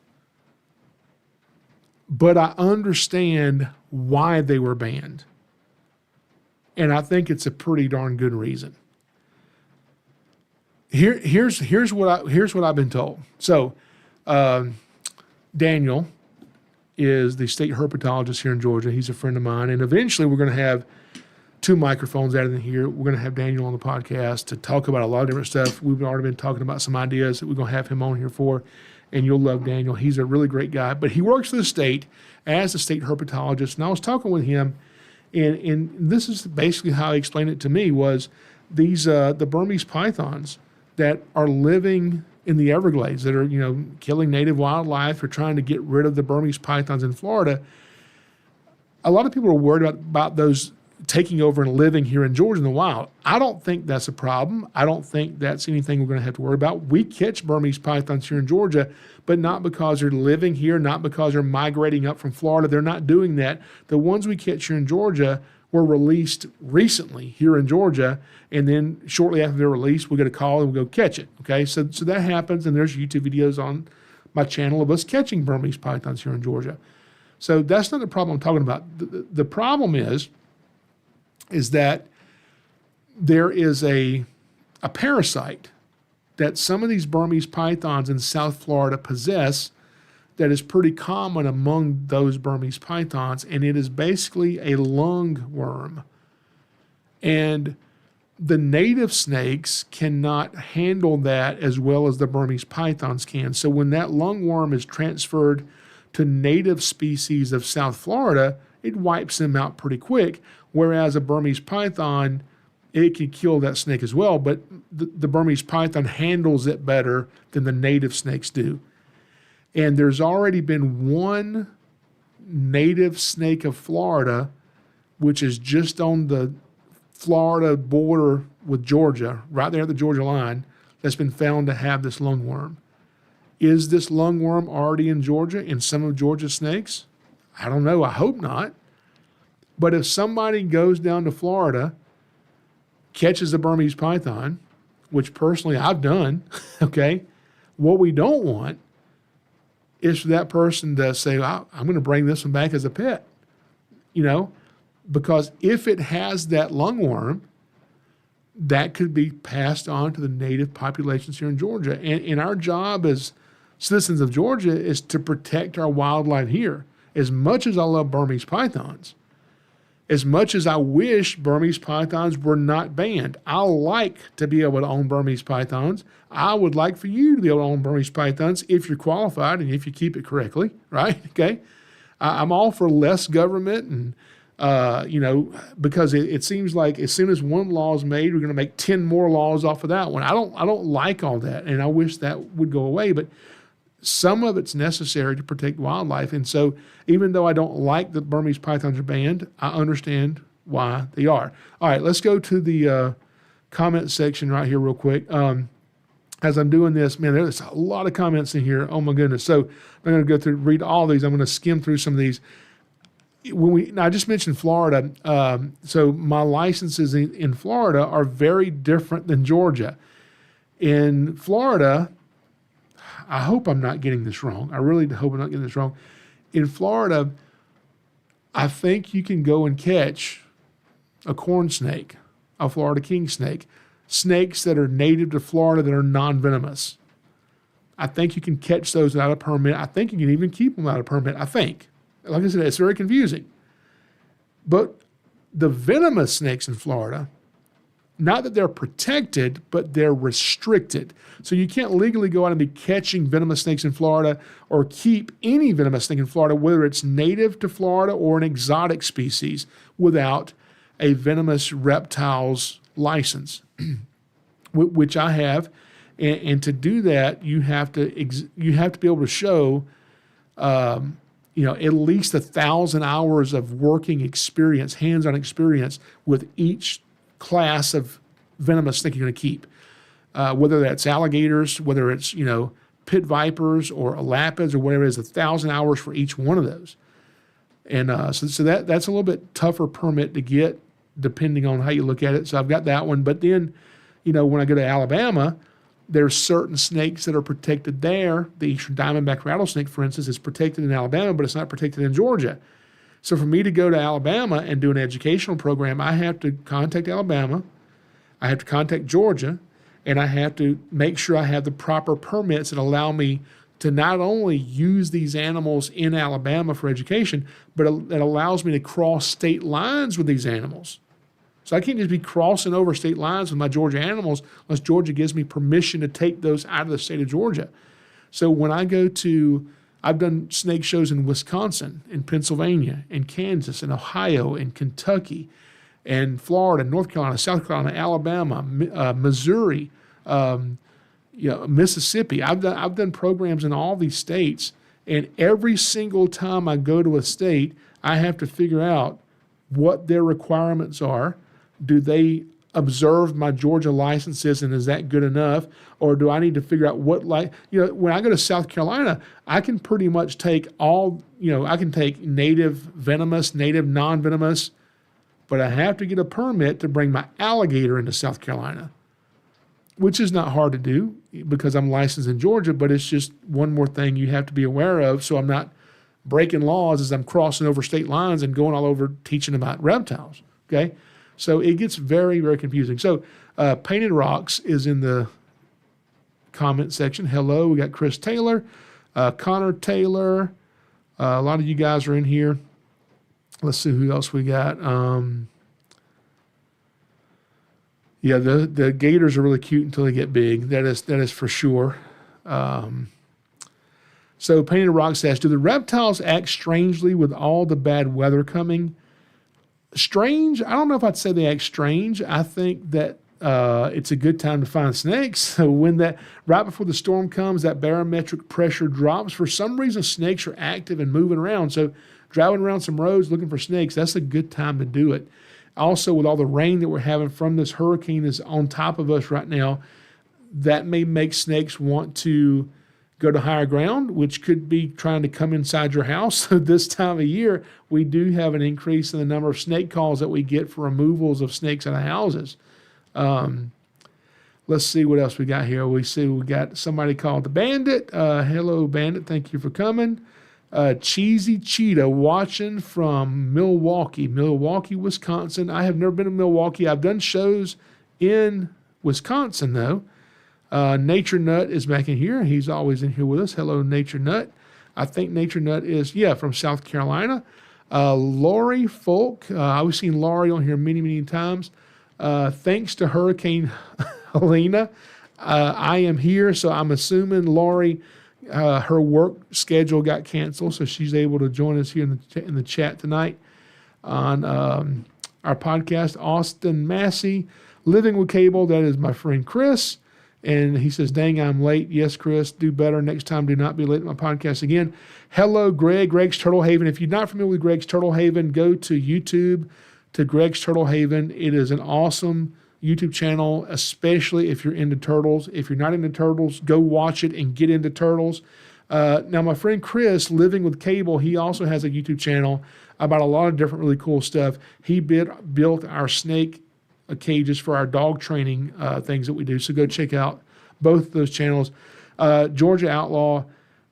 But I understand why they were banned. And I think it's a pretty darn good reason. Here's what I've been told. So, Daniel is the state herpetologist here in Georgia. He's a friend of mine, and eventually we're going to have 2 microphones out in here. We're going to have Daniel on the podcast to talk about a lot of different stuff. We've already been talking about some ideas that we're going to have him on here for, and you'll love Daniel. He's a really great guy, but he works for the state as a state herpetologist, and I was talking with him, and this is basically how he explained it to me, was these the Burmese pythons that are living in the Everglades, that are, killing native wildlife or trying to get rid of the Burmese pythons in Florida. A lot of people are worried about those taking over and living here in Georgia in the wild. I don't think that's a problem. I don't think that's anything we're going to have to worry about. We catch Burmese pythons here in Georgia, but not because they're living here, not because they're migrating up from Florida. They're not doing that. The ones we catch here in Georgia were released recently here in Georgia, and then shortly after they're released, we get a call and we go catch it. Okay, so that happens, and there's YouTube videos on my channel of us catching Burmese pythons here in Georgia. So that's not the problem I'm talking about. The problem is that there is a parasite that some of these Burmese pythons in South Florida possess that is pretty common among those Burmese pythons, and it is basically a lungworm. And the native snakes cannot handle that as well as the Burmese pythons can. So when that lungworm is transferred to native species of South Florida, it wipes them out pretty quick, whereas a Burmese python, it can kill that snake as well, but the Burmese python handles it better than the native snakes do. And there's already been one native snake of Florida, which is just on the Florida border with Georgia, right there at the Georgia line, that's been found to have this lungworm. Is this lungworm already in Georgia, in some of Georgia's snakes? I don't know. I hope not. But if somebody goes down to Florida, catches a Burmese python, which personally I've done, okay, what we don't want is for that person to say, I'm going to bring this one back as a pet, because if it has that lungworm, that could be passed on to the native populations here in Georgia. And our job as citizens of Georgia is to protect our wildlife here. As much as I love Burmese pythons, as much as I wish Burmese pythons were not banned, I like to be able to own Burmese pythons. I would like for you to be able to own Burmese pythons if you're qualified and if you keep it correctly, right? Okay. I'm all for less government and Because it seems like as soon as one law is made, we're going to make 10 more laws off of that one. I don't like all that, and I wish that would go away. But some of it's necessary to protect wildlife, and so even though I don't like that Burmese pythons are banned, I understand why they are. All right, let's go to the comment section right here real quick. As I'm doing this, man, there's a lot of comments in here. Oh my goodness! So I'm going to go through read all these. I'm going to skim through some of these. I just mentioned Florida. So my licenses in Florida are very different than Georgia. In Florida, I hope I'm not getting this wrong. I really hope I'm not getting this wrong. In Florida, I think you can go and catch a corn snake, a Florida king snake, snakes that are native to Florida that are non-venomous. I think you can catch those without a permit. I think you can even keep them without a permit, I think. Like I said, it's very confusing. But the venomous snakes in Florida, not that they're protected, but they're restricted. So you can't legally go out and be catching venomous snakes in Florida or keep any venomous snake in Florida, whether it's native to Florida or an exotic species, without a venomous reptiles license, which I have. And to do that, you have to be able to show at least 1,000 hours of working experience, hands-on experience with each class of venomous snake you're going to keep, whether that's alligators, whether it's pit vipers or elapids or whatever it is, 1,000 hours for each one of those. And so that's a little bit tougher permit to get, depending on how you look at it. So I've got that one. But then, when I go to Alabama, there's certain snakes that are protected there. The eastern diamondback rattlesnake, for instance, is protected in Alabama, but it's not protected in Georgia. So for me to go to Alabama and do an educational program, I have to contact Alabama, I have to contact Georgia, and I have to make sure I have the proper permits that allow me to not only use these animals in Alabama for education, but it allows me to cross state lines with these animals. So I can't just be crossing over state lines with my Georgia animals unless Georgia gives me permission to take those out of the state of Georgia. So when I go I've done snake shows in Wisconsin, in Pennsylvania, in Kansas, in Ohio, in Kentucky, and Florida, North Carolina, South Carolina, Alabama, Missouri, Mississippi. I've done programs in all these states, and every single time I go to a state, I have to figure out what their requirements are. Do they observe my Georgia licenses, and is that good enough? Or do I need to figure out when I go to South Carolina, I can pretty much take I can take native venomous, native non-venomous, but I have to get a permit to bring my alligator into South Carolina, which is not hard to do because I'm licensed in Georgia, but it's just one more thing you have to be aware of, so I'm not breaking laws as I'm crossing over state lines and going all over teaching about reptiles, okay? So it gets very, very confusing. So Painted Rocks is in the comment section. Hello, we got Chris Taylor, Connor Taylor. A lot of you guys are in here. Let's see who else we got. The gators are really cute until they get big. That is for sure. So Painted Rocks asks, do the reptiles act strangely with all the bad weather coming? Strange? I don't know if I'd say they act strange. I think that it's a good time to find snakes. So right before the storm comes, that barometric pressure drops. For some reason, snakes are active and moving around. So driving around some roads looking for snakes, that's a good time to do it. Also, with all the rain that we're having from this hurricane that's on top of us right now, that may make snakes want to go to higher ground, which could be trying to come inside your house. So this time of year, we do have an increase in the number of snake calls that we get for removals of snakes out of houses. Let's see what else we got here. We got somebody called the Bandit. Hello, Bandit. Thank you for coming. Cheesy Cheetah watching from Milwaukee, Wisconsin. I have never been to Milwaukee. I've done shows in Wisconsin, though. Nature Nut is back in here. He's always in here with us. Hello, Nature Nut. I think Nature Nut is, from South Carolina. Lori Folk. I've seen Lori on here many, many times. Thanks to Hurricane Helena, I am here, so I'm assuming Lori, her work schedule got canceled, so she's able to join us here in the chat tonight. on our podcast. Austin Massey, Living with Cable, that is my friend Chris. And he says, dang, I'm late. Yes, Chris, do better. Next time, do not be late at my podcast again. Hello, Greg, Greg's Turtle Haven. If you're not familiar with Greg's Turtle Haven, go to YouTube to Greg's Turtle Haven. It is an awesome YouTube channel, especially if you're into turtles. If you're not into turtles, go watch it and get into turtles. Now, my friend Chris, Living with Cable, he also has a YouTube channel about a lot of different really cool stuff. He built our snake cages for our dog training things that we do. So go check out both of those channels. Georgia Outlaw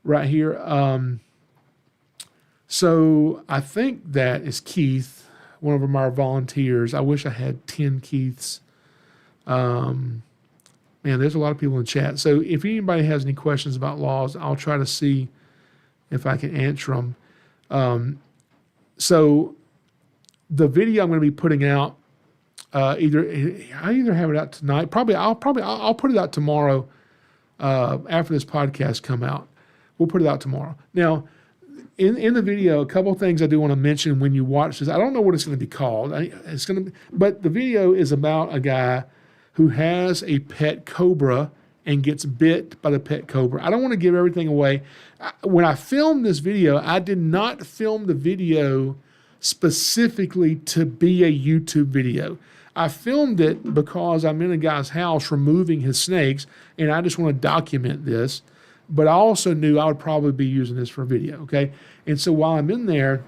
right here. So I think that is Keith, one of our volunteers. I wish I had 10 Keiths. Man, there's a lot of people in the chat. So if anybody has any questions about laws, I'll try to see if I can answer them. So the video I'm going to be putting out, I either have it out tonight. I'll put it out tomorrow after this podcast come out. We'll put it out tomorrow. Now, in the video, a couple of things I do want to mention when you watch this. I don't know what it's going to be called. But the video is about a guy who has a pet cobra and gets bit by the pet cobra. I don't want to give everything away. When I filmed this video, I did not film the video specifically to be a YouTube video. I filmed it because I'm in a guy's house removing his snakes, and I just want to document this. But I also knew I would probably be using this for a video, okay? And so while I'm in there,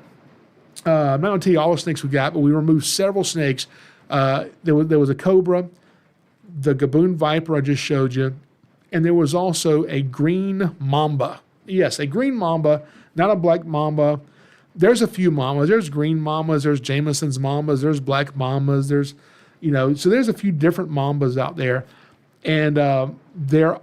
I'm not going to tell you all the snakes we got, but we removed several snakes. There was a cobra, the gaboon viper I just showed you, and there was also a green mamba. Yes, a green mamba, not a black mamba. There's a few mambas. There's green mambas. There's Jameson's mambas. There's black mambas. There's, so there's a few different mambas out there, and they're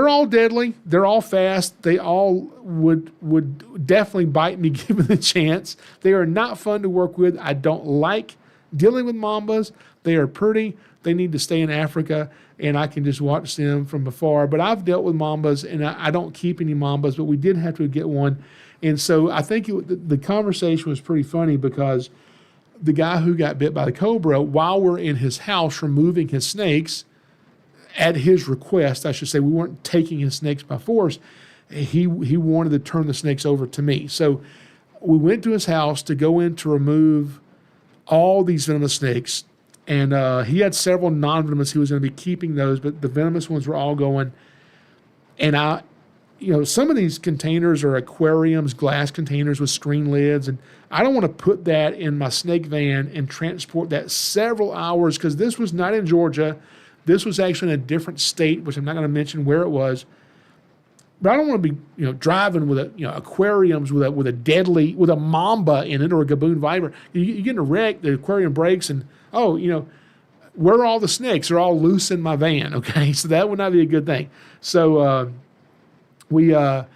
all deadly. They're all fast. They all would definitely bite me given the chance. They are not fun to work with. I don't like dealing with mambas. They are pretty. They need to stay in Africa, and I can just watch them from afar. But I've dealt with mambas, and I don't keep any mambas, but we did have to get one. And so I think the conversation was pretty funny because the guy who got bit by the cobra, while we're in his house removing his snakes, at his request, I should say, we weren't taking his snakes by force, he wanted to turn the snakes over to me. So we went to his house to go in to remove all these venomous snakes. And he had several non-venomous. He was going to be keeping those, but the venomous ones were all going. And some of these containers are aquariums, glass containers with screen lids. And I don't want to put that in my snake van and transport that several hours because this was not in Georgia. This was actually in a different state, which I'm not going to mention where it was. But I don't want to be, driving with aquariums with a mamba in it or a gaboon viper. You get in a wreck, the aquarium breaks, and where are all the snakes? They're all loose in my van. Okay, so that would not be a good thing. So I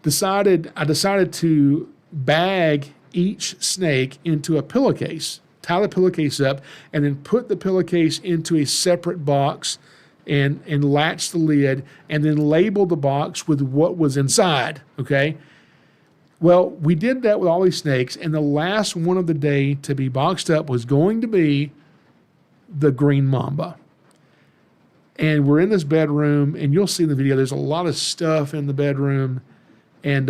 decided to bag each snake into a pillowcase, tie the pillowcase up, and then put the pillowcase into a separate box and latch the lid and then label the box with what was inside, okay? Well, we did that with all these snakes, and the last one of the day to be boxed up was going to be the green mamba. And we're in this bedroom, and you'll see in the video, there's a lot of stuff in the bedroom, and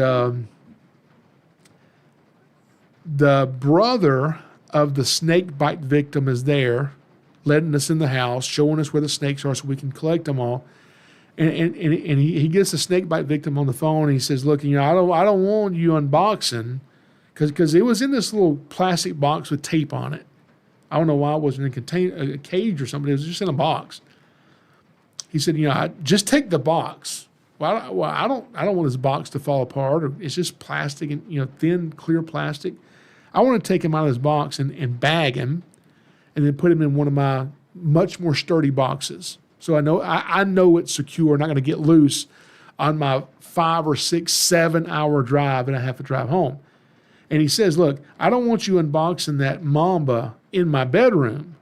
the brother of the snake bite victim is there, letting us in the house, showing us where the snakes are so we can collect them all. And he gets the snake bite victim on the phone, and he says, look, I don't want you unboxing, because it was in this little plastic box with tape on it. I don't know why it wasn't in a cage or something. It was just in a box. He said, just take the box. Well, I don't want this box to fall apart. Or it's just plastic and thin, clear plastic. I want to take him out of this box and bag him, and then put him in one of my much more sturdy boxes. So I know it's secure, not going to get loose on my 5 or 6, 7 hour drive, and I have to drive home. And he says, look, I don't want you unboxing that mamba in my bedroom.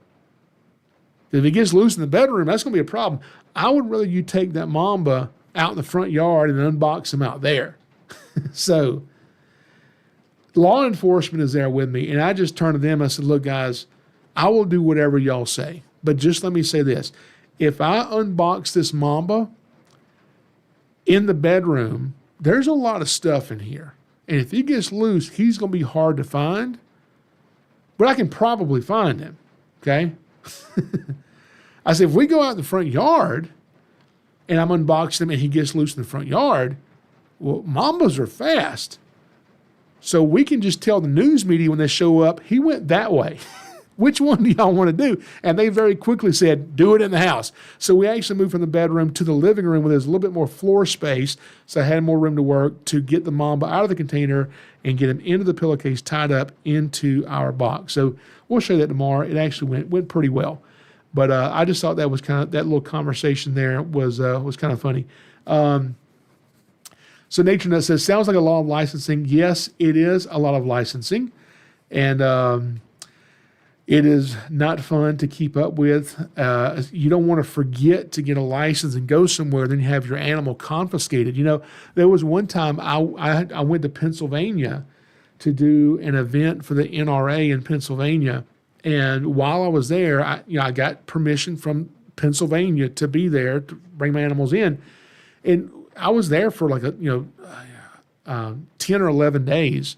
If it gets loose in the bedroom, that's going to be a problem. I would rather you take that mamba out in the front yard and unbox him out there. So law enforcement is there with me, and I just turned to them. I said, look, guys, I will do whatever y'all say, but just let me say this. If I unbox this mamba in the bedroom, there's a lot of stuff in here. And if he gets loose, he's going to be hard to find, but I can probably find him, okay? I said, if we go out in the front yard and I'm unboxing him and he gets loose in the front yard, well, mambas are fast. So we can just tell the news media when they show up, he went that way. Which one do y'all want to do? And they very quickly said, do it in the house. So we actually moved from the bedroom to the living room where there's a little bit more floor space. So I had more room to work to get the mamba out of the container and get him into the pillowcase tied up into our box. So we'll show you that tomorrow. It actually went pretty well. But I just thought that was that little conversation there was kind of funny. So Nature Nut says, sounds like a lot of licensing. Yes, it is a lot of licensing. And it is not fun to keep up with. You don't want to forget to get a license and go somewhere, then you have your animal confiscated. You know, there was one time I went to Pennsylvania to do an event for the NRA in Pennsylvania. And while I was there, I got permission from Pennsylvania to be there to bring my animals in. And I was there for like 10 or 11 days.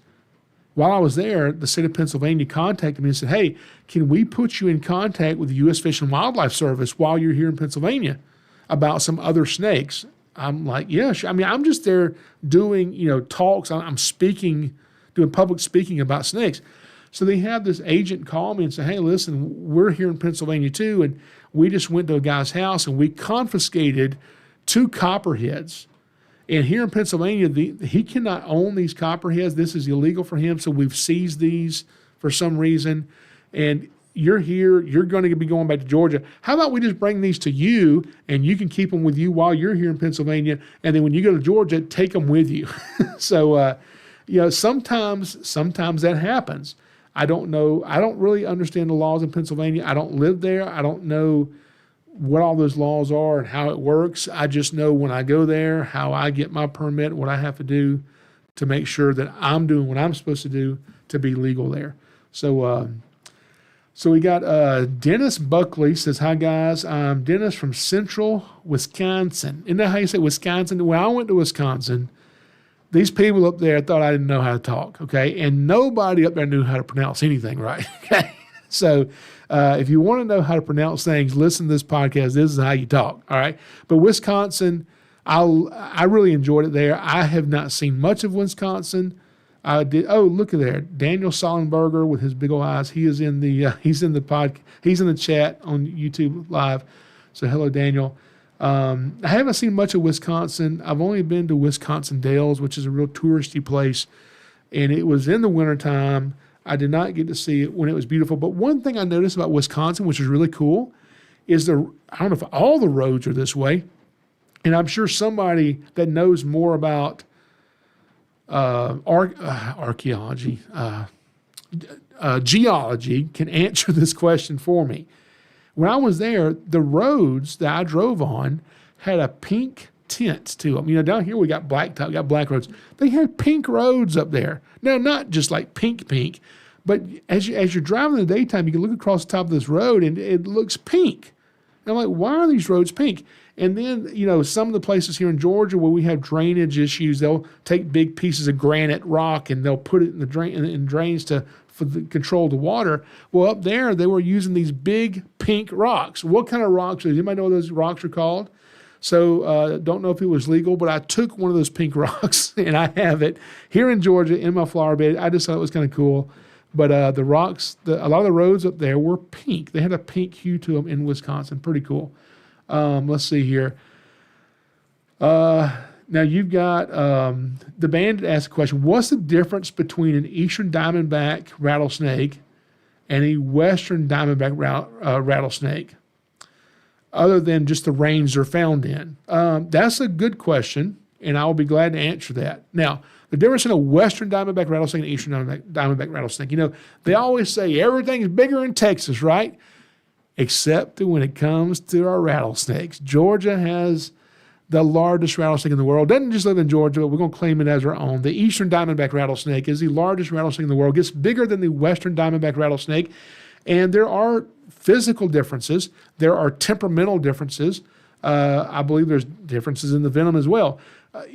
While I was there, the state of Pennsylvania contacted me and said, hey, can we put you in contact with the U.S. Fish and Wildlife Service while you're here in Pennsylvania about some other snakes? I'm like, yeah, sure. I mean, I'm just there doing, talks. I'm speaking, doing public speaking about snakes. So they had this agent call me and say, hey, listen, we're here in Pennsylvania too, and we just went to a guy's house and we confiscated 2 copperheads. And here in Pennsylvania, he cannot own these copperheads. This is illegal for him, so we've seized these for some reason. And you're here, you're going to be going back to Georgia. How about we just bring these to you, and you can keep them with you while you're here in Pennsylvania, and then when you go to Georgia, take them with you. So, sometimes that happens. I don't know. I don't really understand the laws in Pennsylvania. I don't live there. I don't know what all those laws are and how it works. I just know when I go there, how I get my permit, what I have to do to make sure that I'm doing what I'm supposed to do to be legal there. So we got Dennis Buckley says, hi guys, I'm Dennis from Central Wisconsin. Isn't that how you say Wisconsin? When I went to Wisconsin, these people up there thought I didn't know how to talk, okay? And nobody up there knew how to pronounce anything right, okay? So if you want to know how to pronounce things, listen to this podcast. This is how you talk, all right? But Wisconsin, I really enjoyed it there. I have not seen much of Wisconsin. I did. Oh, look at there, Daniel Sollenberger with his big old eyes. He is in the he's in the chat on YouTube Live. So hello, Daniel. I haven't seen much of Wisconsin. I've only been to Wisconsin Dells, which is a real touristy place, and it was in the wintertime. I did not get to see it when it was beautiful. But one thing I noticed about Wisconsin, which is really cool, is I don't know if all the roads are this way, and I'm sure somebody that knows more about archaeology, geology can answer this question for me. When I was there, the roads that I drove on had a pink tint to them. Down here we got blacktop, got black roads. They had pink roads up there. Now, not just like pink, but as you're driving in the daytime, you can look across the top of this road and it looks pink. And I'm like, why are these roads pink? And then, some of the places here in Georgia where we have drainage issues, they'll take big pieces of granite rock and they'll put it in the drains control the water. Well, up there, they were using these big pink rocks. What kind of rocks? Does anybody know what those rocks are called? So don't know if it was legal, but I took one of those pink rocks and I have it here in Georgia in my flower bed. I just thought it was kind of cool. But the rocks, a lot of the roads up there were pink. They had a pink hue to them in Wisconsin. Pretty cool. Let's see here. Now you've got the bandit asked a question. What's the difference between an eastern diamondback rattlesnake and a western diamondback rattlesnake, other than just the range they're found in? That's a good question, and I will be glad to answer that. Now, the difference in a western diamondback rattlesnake and eastern diamondback rattlesnake, they always say everything's bigger in Texas, right? Except when it comes to our rattlesnakes. Georgia has the largest rattlesnake in the world. Doesn't just live in Georgia, but we're going to claim it as our own. The eastern diamondback rattlesnake is the largest rattlesnake in the world. Gets bigger than the western diamondback rattlesnake. And there are physical differences. There are temperamental differences. I believe there's differences in the venom as well.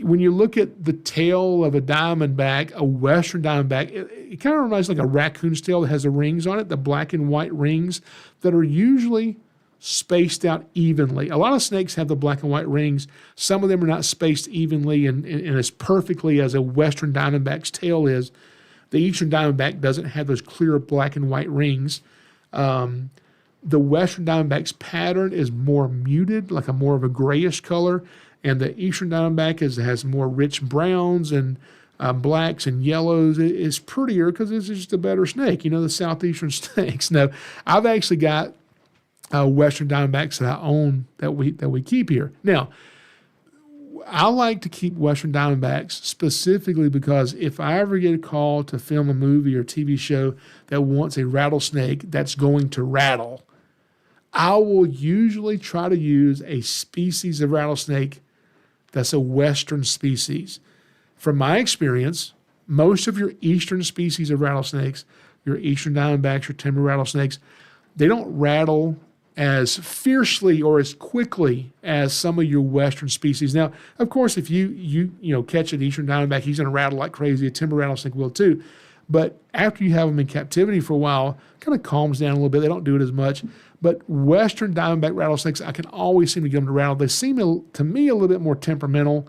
When you look at the tail of a diamondback, a western diamondback, it kind of reminds like a raccoon's tail that has the rings on it, the black and white rings that are usually spaced out evenly. A lot of snakes have the black and white rings. Some of them are not spaced evenly and as perfectly as a western diamondback's tail is. The eastern diamondback doesn't have those clear black and white rings. The western diamondback's pattern is more muted, like more of a grayish color, and the eastern diamondback has more rich browns and blacks and yellows. It's prettier because it's just a better snake. You know, the southeastern snakes. No, I've actually got western diamondbacks that I own that we keep here. Now, I like to keep western diamondbacks specifically because if I ever get a call to film a movie or TV show that wants a rattlesnake that's going to rattle, I will usually try to use a species of rattlesnake that's a western species. From my experience, most of your eastern species of rattlesnakes, your eastern diamondbacks, your timber rattlesnakes, they don't rattle as fiercely or as quickly as some of your western species. Now, of course, if you catch an eastern diamondback, he's going to rattle like crazy. A timber rattlesnake will too. But after you have them in captivity for a while, it kind of calms down a little bit. They don't do it as much. But western diamondback rattlesnakes, I can always seem to get them to rattle. They seem to me a little bit more temperamental,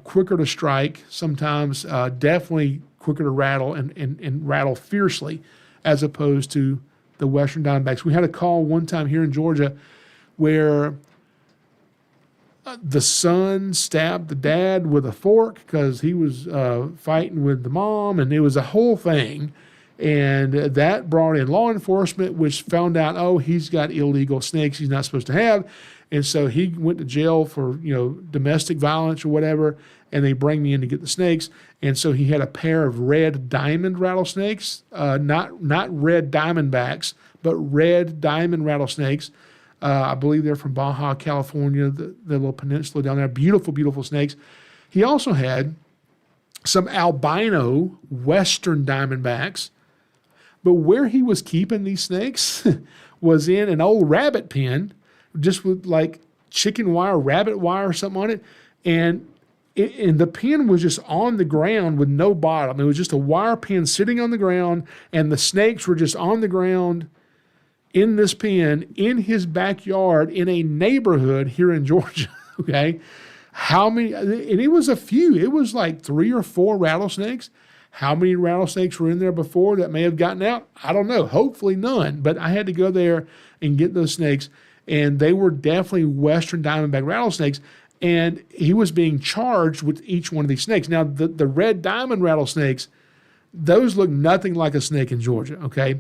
quicker to strike sometimes, definitely quicker to rattle and rattle fiercely as opposed to the western diamondbacks. We had a call one time here in Georgia where the son stabbed the dad with a fork because he was fighting with the mom, and it was a whole thing. And that brought in law enforcement, which found out, oh, he's got illegal snakes he's not supposed to have. And so he went to jail for, domestic violence or whatever, and they bring me in to get the snakes. And so he had a pair of red diamond rattlesnakes, not red diamondbacks, but red diamond rattlesnakes. I believe they're from Baja, California, the little peninsula down there. Beautiful, beautiful snakes. He also had some albino western diamondbacks. But where he was keeping these snakes was in an old rabbit pen, just with like chicken wire, rabbit wire or something on it. And the pen was just on the ground with no bottom. It was just a wire pen sitting on the ground, and the snakes were just on the ground in this pen in his backyard in a neighborhood here in Georgia. Okay. How many? And it was a few. It was like 3 or 4 rattlesnakes. How many rattlesnakes were in there before that may have gotten out? I don't know. Hopefully none. But I had to go there and get those snakes, and they were definitely western diamondback rattlesnakes, and he was being charged with each one of these snakes. Now, the red diamond rattlesnakes, those look nothing like a snake in Georgia, okay?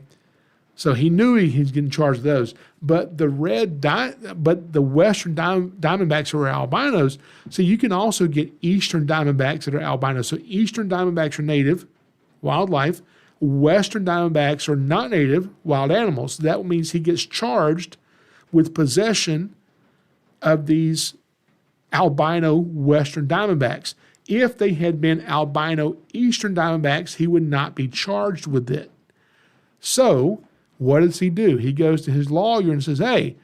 So he knew he's getting charged with those. But the western diamondbacks are albinos. So you can also get eastern diamondbacks that are albinos. So eastern diamondbacks are native, wildlife. Western diamondbacks are not native, wild animals. That means he gets charged with possession of these albino western diamondbacks. If they had been albino eastern diamondbacks, he would not be charged with it. So what does he do? He goes to his lawyer and says, hey,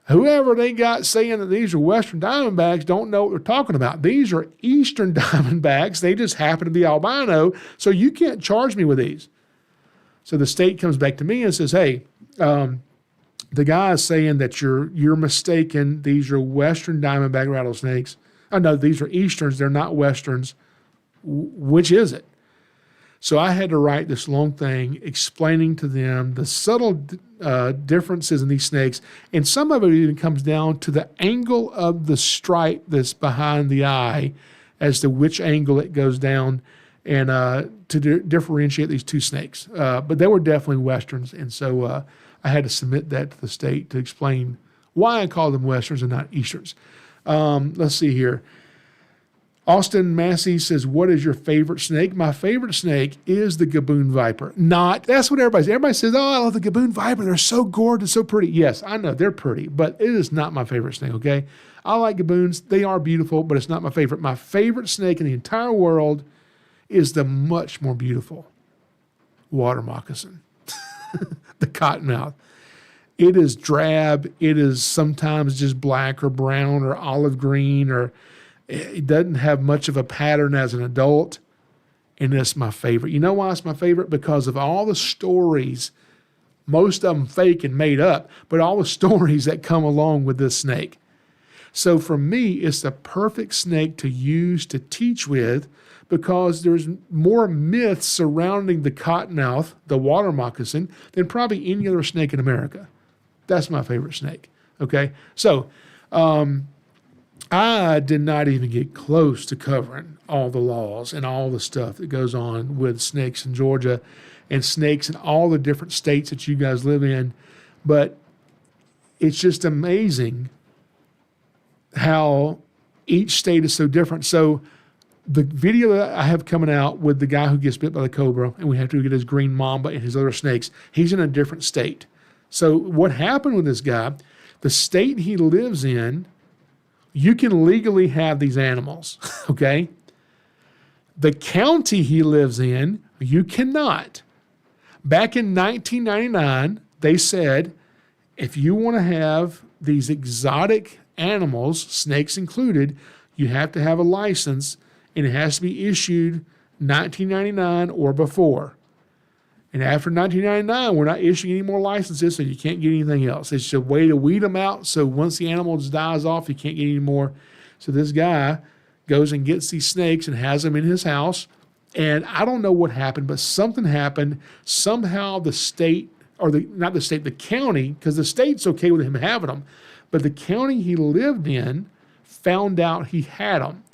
whoever they got saying that these are western diamondbacks don't know what they're talking about. These are eastern diamondbacks. They just happen to be albino, so you can't charge me with these. So the state comes back to me and says, hey, the guy is saying that you're mistaken. These are western diamondback rattlesnakes. Oh, no, these are easterns. They're not westerns. Which is it? So I had to write this long thing explaining to them the subtle differences in these snakes. And some of it even comes down to the angle of the stripe that's behind the eye as to which angle it goes down, and to differentiate these two snakes. But they were definitely westerns. And so I had to submit that to the state to explain why I call them westerns and not easterns. Let's see here. Austin Massey says, what is your favorite snake? My favorite snake is the Gaboon Viper. That's what everybody says, oh, I love the Gaboon Viper. They're so gorgeous, so pretty. Yes, I know they're pretty, but it is not my favorite snake, okay? I like Gaboons. They are beautiful, but it's not my favorite. My favorite snake in the entire world is the much more beautiful water moccasin, the cottonmouth. It is drab. It is sometimes just black or brown or olive green, or it doesn't have much of a pattern as an adult, and it's my favorite. You know why it's my favorite? Because of all the stories, most of them fake and made up, but all the stories that come along with this snake. So for me, it's the perfect snake to use to teach with, because there's more myths surrounding the cottonmouth, the water moccasin, than probably any other snake in America. That's my favorite snake, okay? So I did not even get close to covering all the laws and all the stuff that goes on with snakes in Georgia and snakes in all the different states that you guys live in. But it's just amazing how each state is so different. So the video that I have coming out with the guy who gets bit by the cobra, and we have to get his green mamba and his other snakes, he's in a different state. So what happened with this guy, the state he lives in, you can legally have these animals, okay? The county he lives in, you cannot. Back in 1999, they said, if you want to have these exotic animals, snakes included, you have to have a license, and it has to be issued 1999 or before. And after 1999, we're not issuing any more licenses, so you can't get anything else. It's a way to weed them out, so once the animal just dies off, you can't get any more. So this guy goes and gets these snakes and has them in his house, and I don't know what happened, but something happened. Somehow the state, or not the state, the county, because the state's okay with him having them, but the county he lived in found out he had them.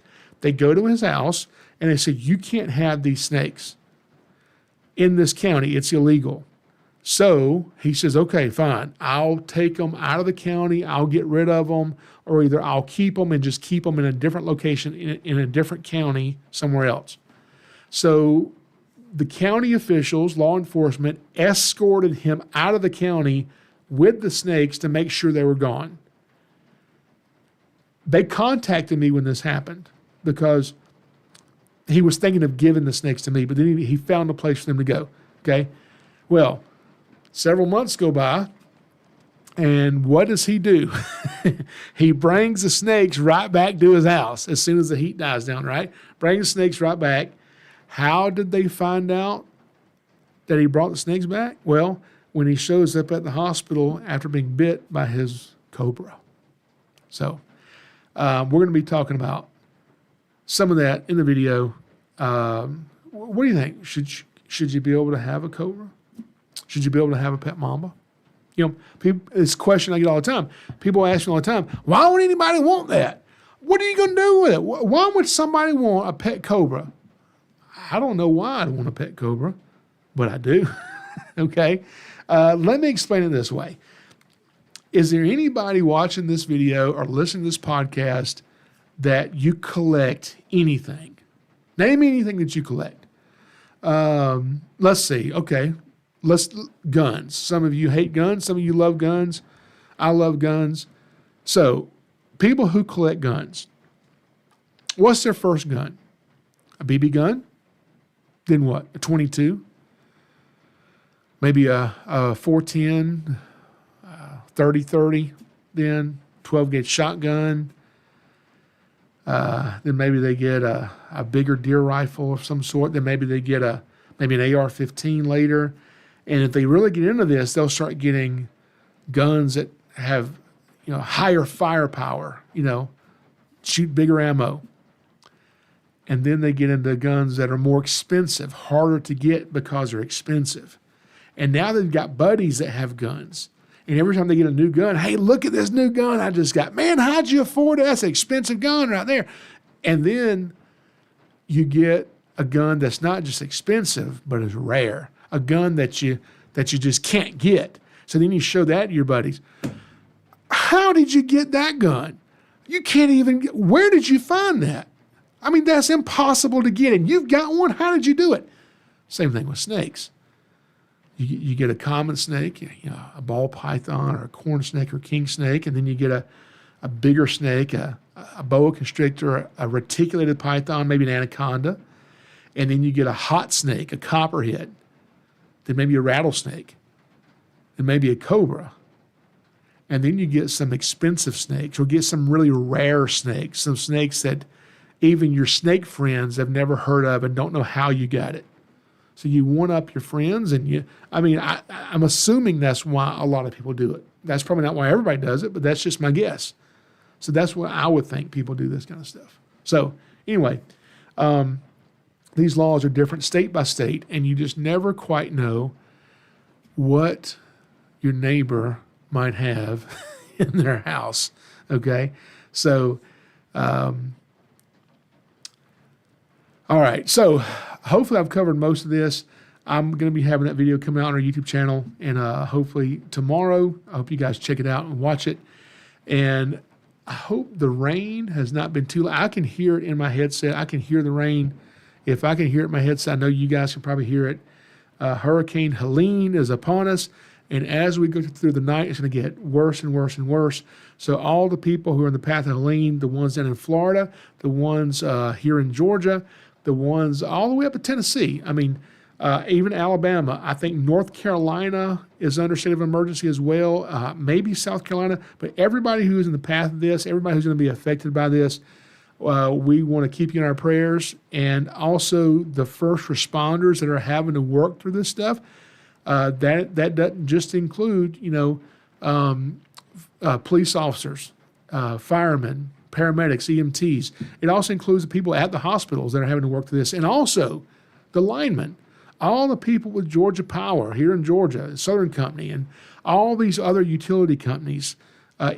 They go to his house, and they said, you can't have these snakes in this county. It's illegal. So he says, okay, fine. I'll take them out of the county. I'll get rid of them, or either I'll keep them and just keep them in a different location in a different county somewhere else. So the county officials, law enforcement, escorted him out of the county with the snakes to make sure they were gone. They contacted me when this happened because he was thinking of giving the snakes to me, but then he found a place for them to go, okay? Well, several months go by, and what does he do? He brings the snakes right back to his house as soon as the heat dies down, right? Brings the snakes right back. How did they find out that he brought the snakes back? Well, when he shows up at the hospital after being bit by his cobra. So we're going to be talking about some of that in the video. What do you think? Should you be able to have a cobra? Should you be able to have a pet mamba? You know, this question I get all the time. People ask me all the time, why would anybody want that? What are you going to do with it? Why would somebody want a pet cobra? I don't know why I'd want a pet cobra, but I do. Okay? Let me explain it this way. Is there anybody watching this video or listening to this podcast that you collect anything? Name me anything that you collect. Let's see. Okay. Guns. Some of you hate guns. Some of you love guns. I love guns. So people who collect guns, what's their first gun? A BB gun? Then what? A 22? Maybe a 410, 30-30, then 12-gauge shotgun. Then maybe they get a bigger deer rifle of some sort. Then maybe they get maybe an AR-15 later. And if they really get into this, they'll start getting guns that have, higher firepower, shoot bigger ammo. And then they get into guns that are more expensive, harder to get because they're expensive. And now they've got buddies that have guns. And every time they get a new gun, hey, look at this new gun I just got. Man, how'd you afford it? That's an expensive gun right there. And then you get a gun that's not just expensive, but is rare. A gun that you just can't get. So then you show that to your buddies. How did you get that gun? You can't even where did you find that? I mean, that's impossible to get. And you've got one. How did you do it? Same thing with snakes. You get a common snake, a ball python or a corn snake or king snake, and then you get a bigger snake, a boa constrictor, a reticulated python, maybe an anaconda, and then you get a hot snake, a copperhead, then maybe a rattlesnake, and maybe a cobra. And then you get some expensive snakes. You'll get some really rare snakes, some snakes that even your snake friends have never heard of and don't know how you got it. So you one up your friends, and I'm assuming that's why a lot of people do it. That's probably not why everybody does it, but that's just my guess. So that's what I would think people do this kind of stuff. So anyway, these laws are different state by state, and you just never quite know what your neighbor might have in their house. Okay, so all right, so hopefully I've covered most of this. I'm going to be having that video come out on our YouTube channel, and hopefully tomorrow. I hope you guys check it out and watch it. And I hope the rain has not been too loud. I can hear it in my headset. I can hear the rain. If I can hear it in my headset, I know you guys can probably hear it. Hurricane Helene is upon us, and as we go through the night, it's going to get worse and worse and worse. So all the people who are in the path of Helene, the ones down in Florida, the ones here in Georgia, the ones all the way up to Tennessee. I mean, even Alabama. I think North Carolina is under state of emergency as well. Maybe South Carolina. But everybody who is in the path of this, everybody who's going to be affected by this, we want to keep you in our prayers. And also the first responders that are having to work through this stuff. That doesn't just include, police officers, firemen, paramedics, EMTs. It also includes the people at the hospitals that are having to work through this, and also the linemen, all the people with Georgia Power here in Georgia, Southern Company, and all these other utility companies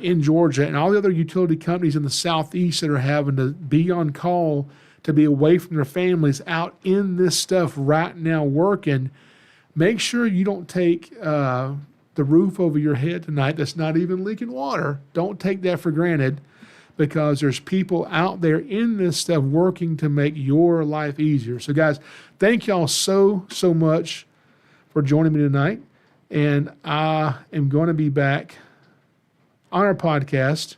in Georgia, and all the other utility companies in the Southeast that are having to be on call to be away from their families out in this stuff right now working. Make sure you don't take the roof over your head tonight that's not even leaking water. Don't take that for granted, because there's people out there in this stuff working to make your life easier. So guys, thank y'all so much for joining me tonight. And I am going to be back on our podcast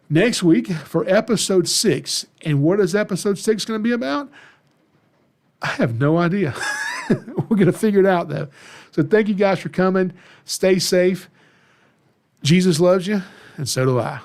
next week for episode 6. And what is episode 6 going to be about? I have no idea. We're going to figure it out, though. So thank you guys for coming. Stay safe. Jesus loves you, and so do I.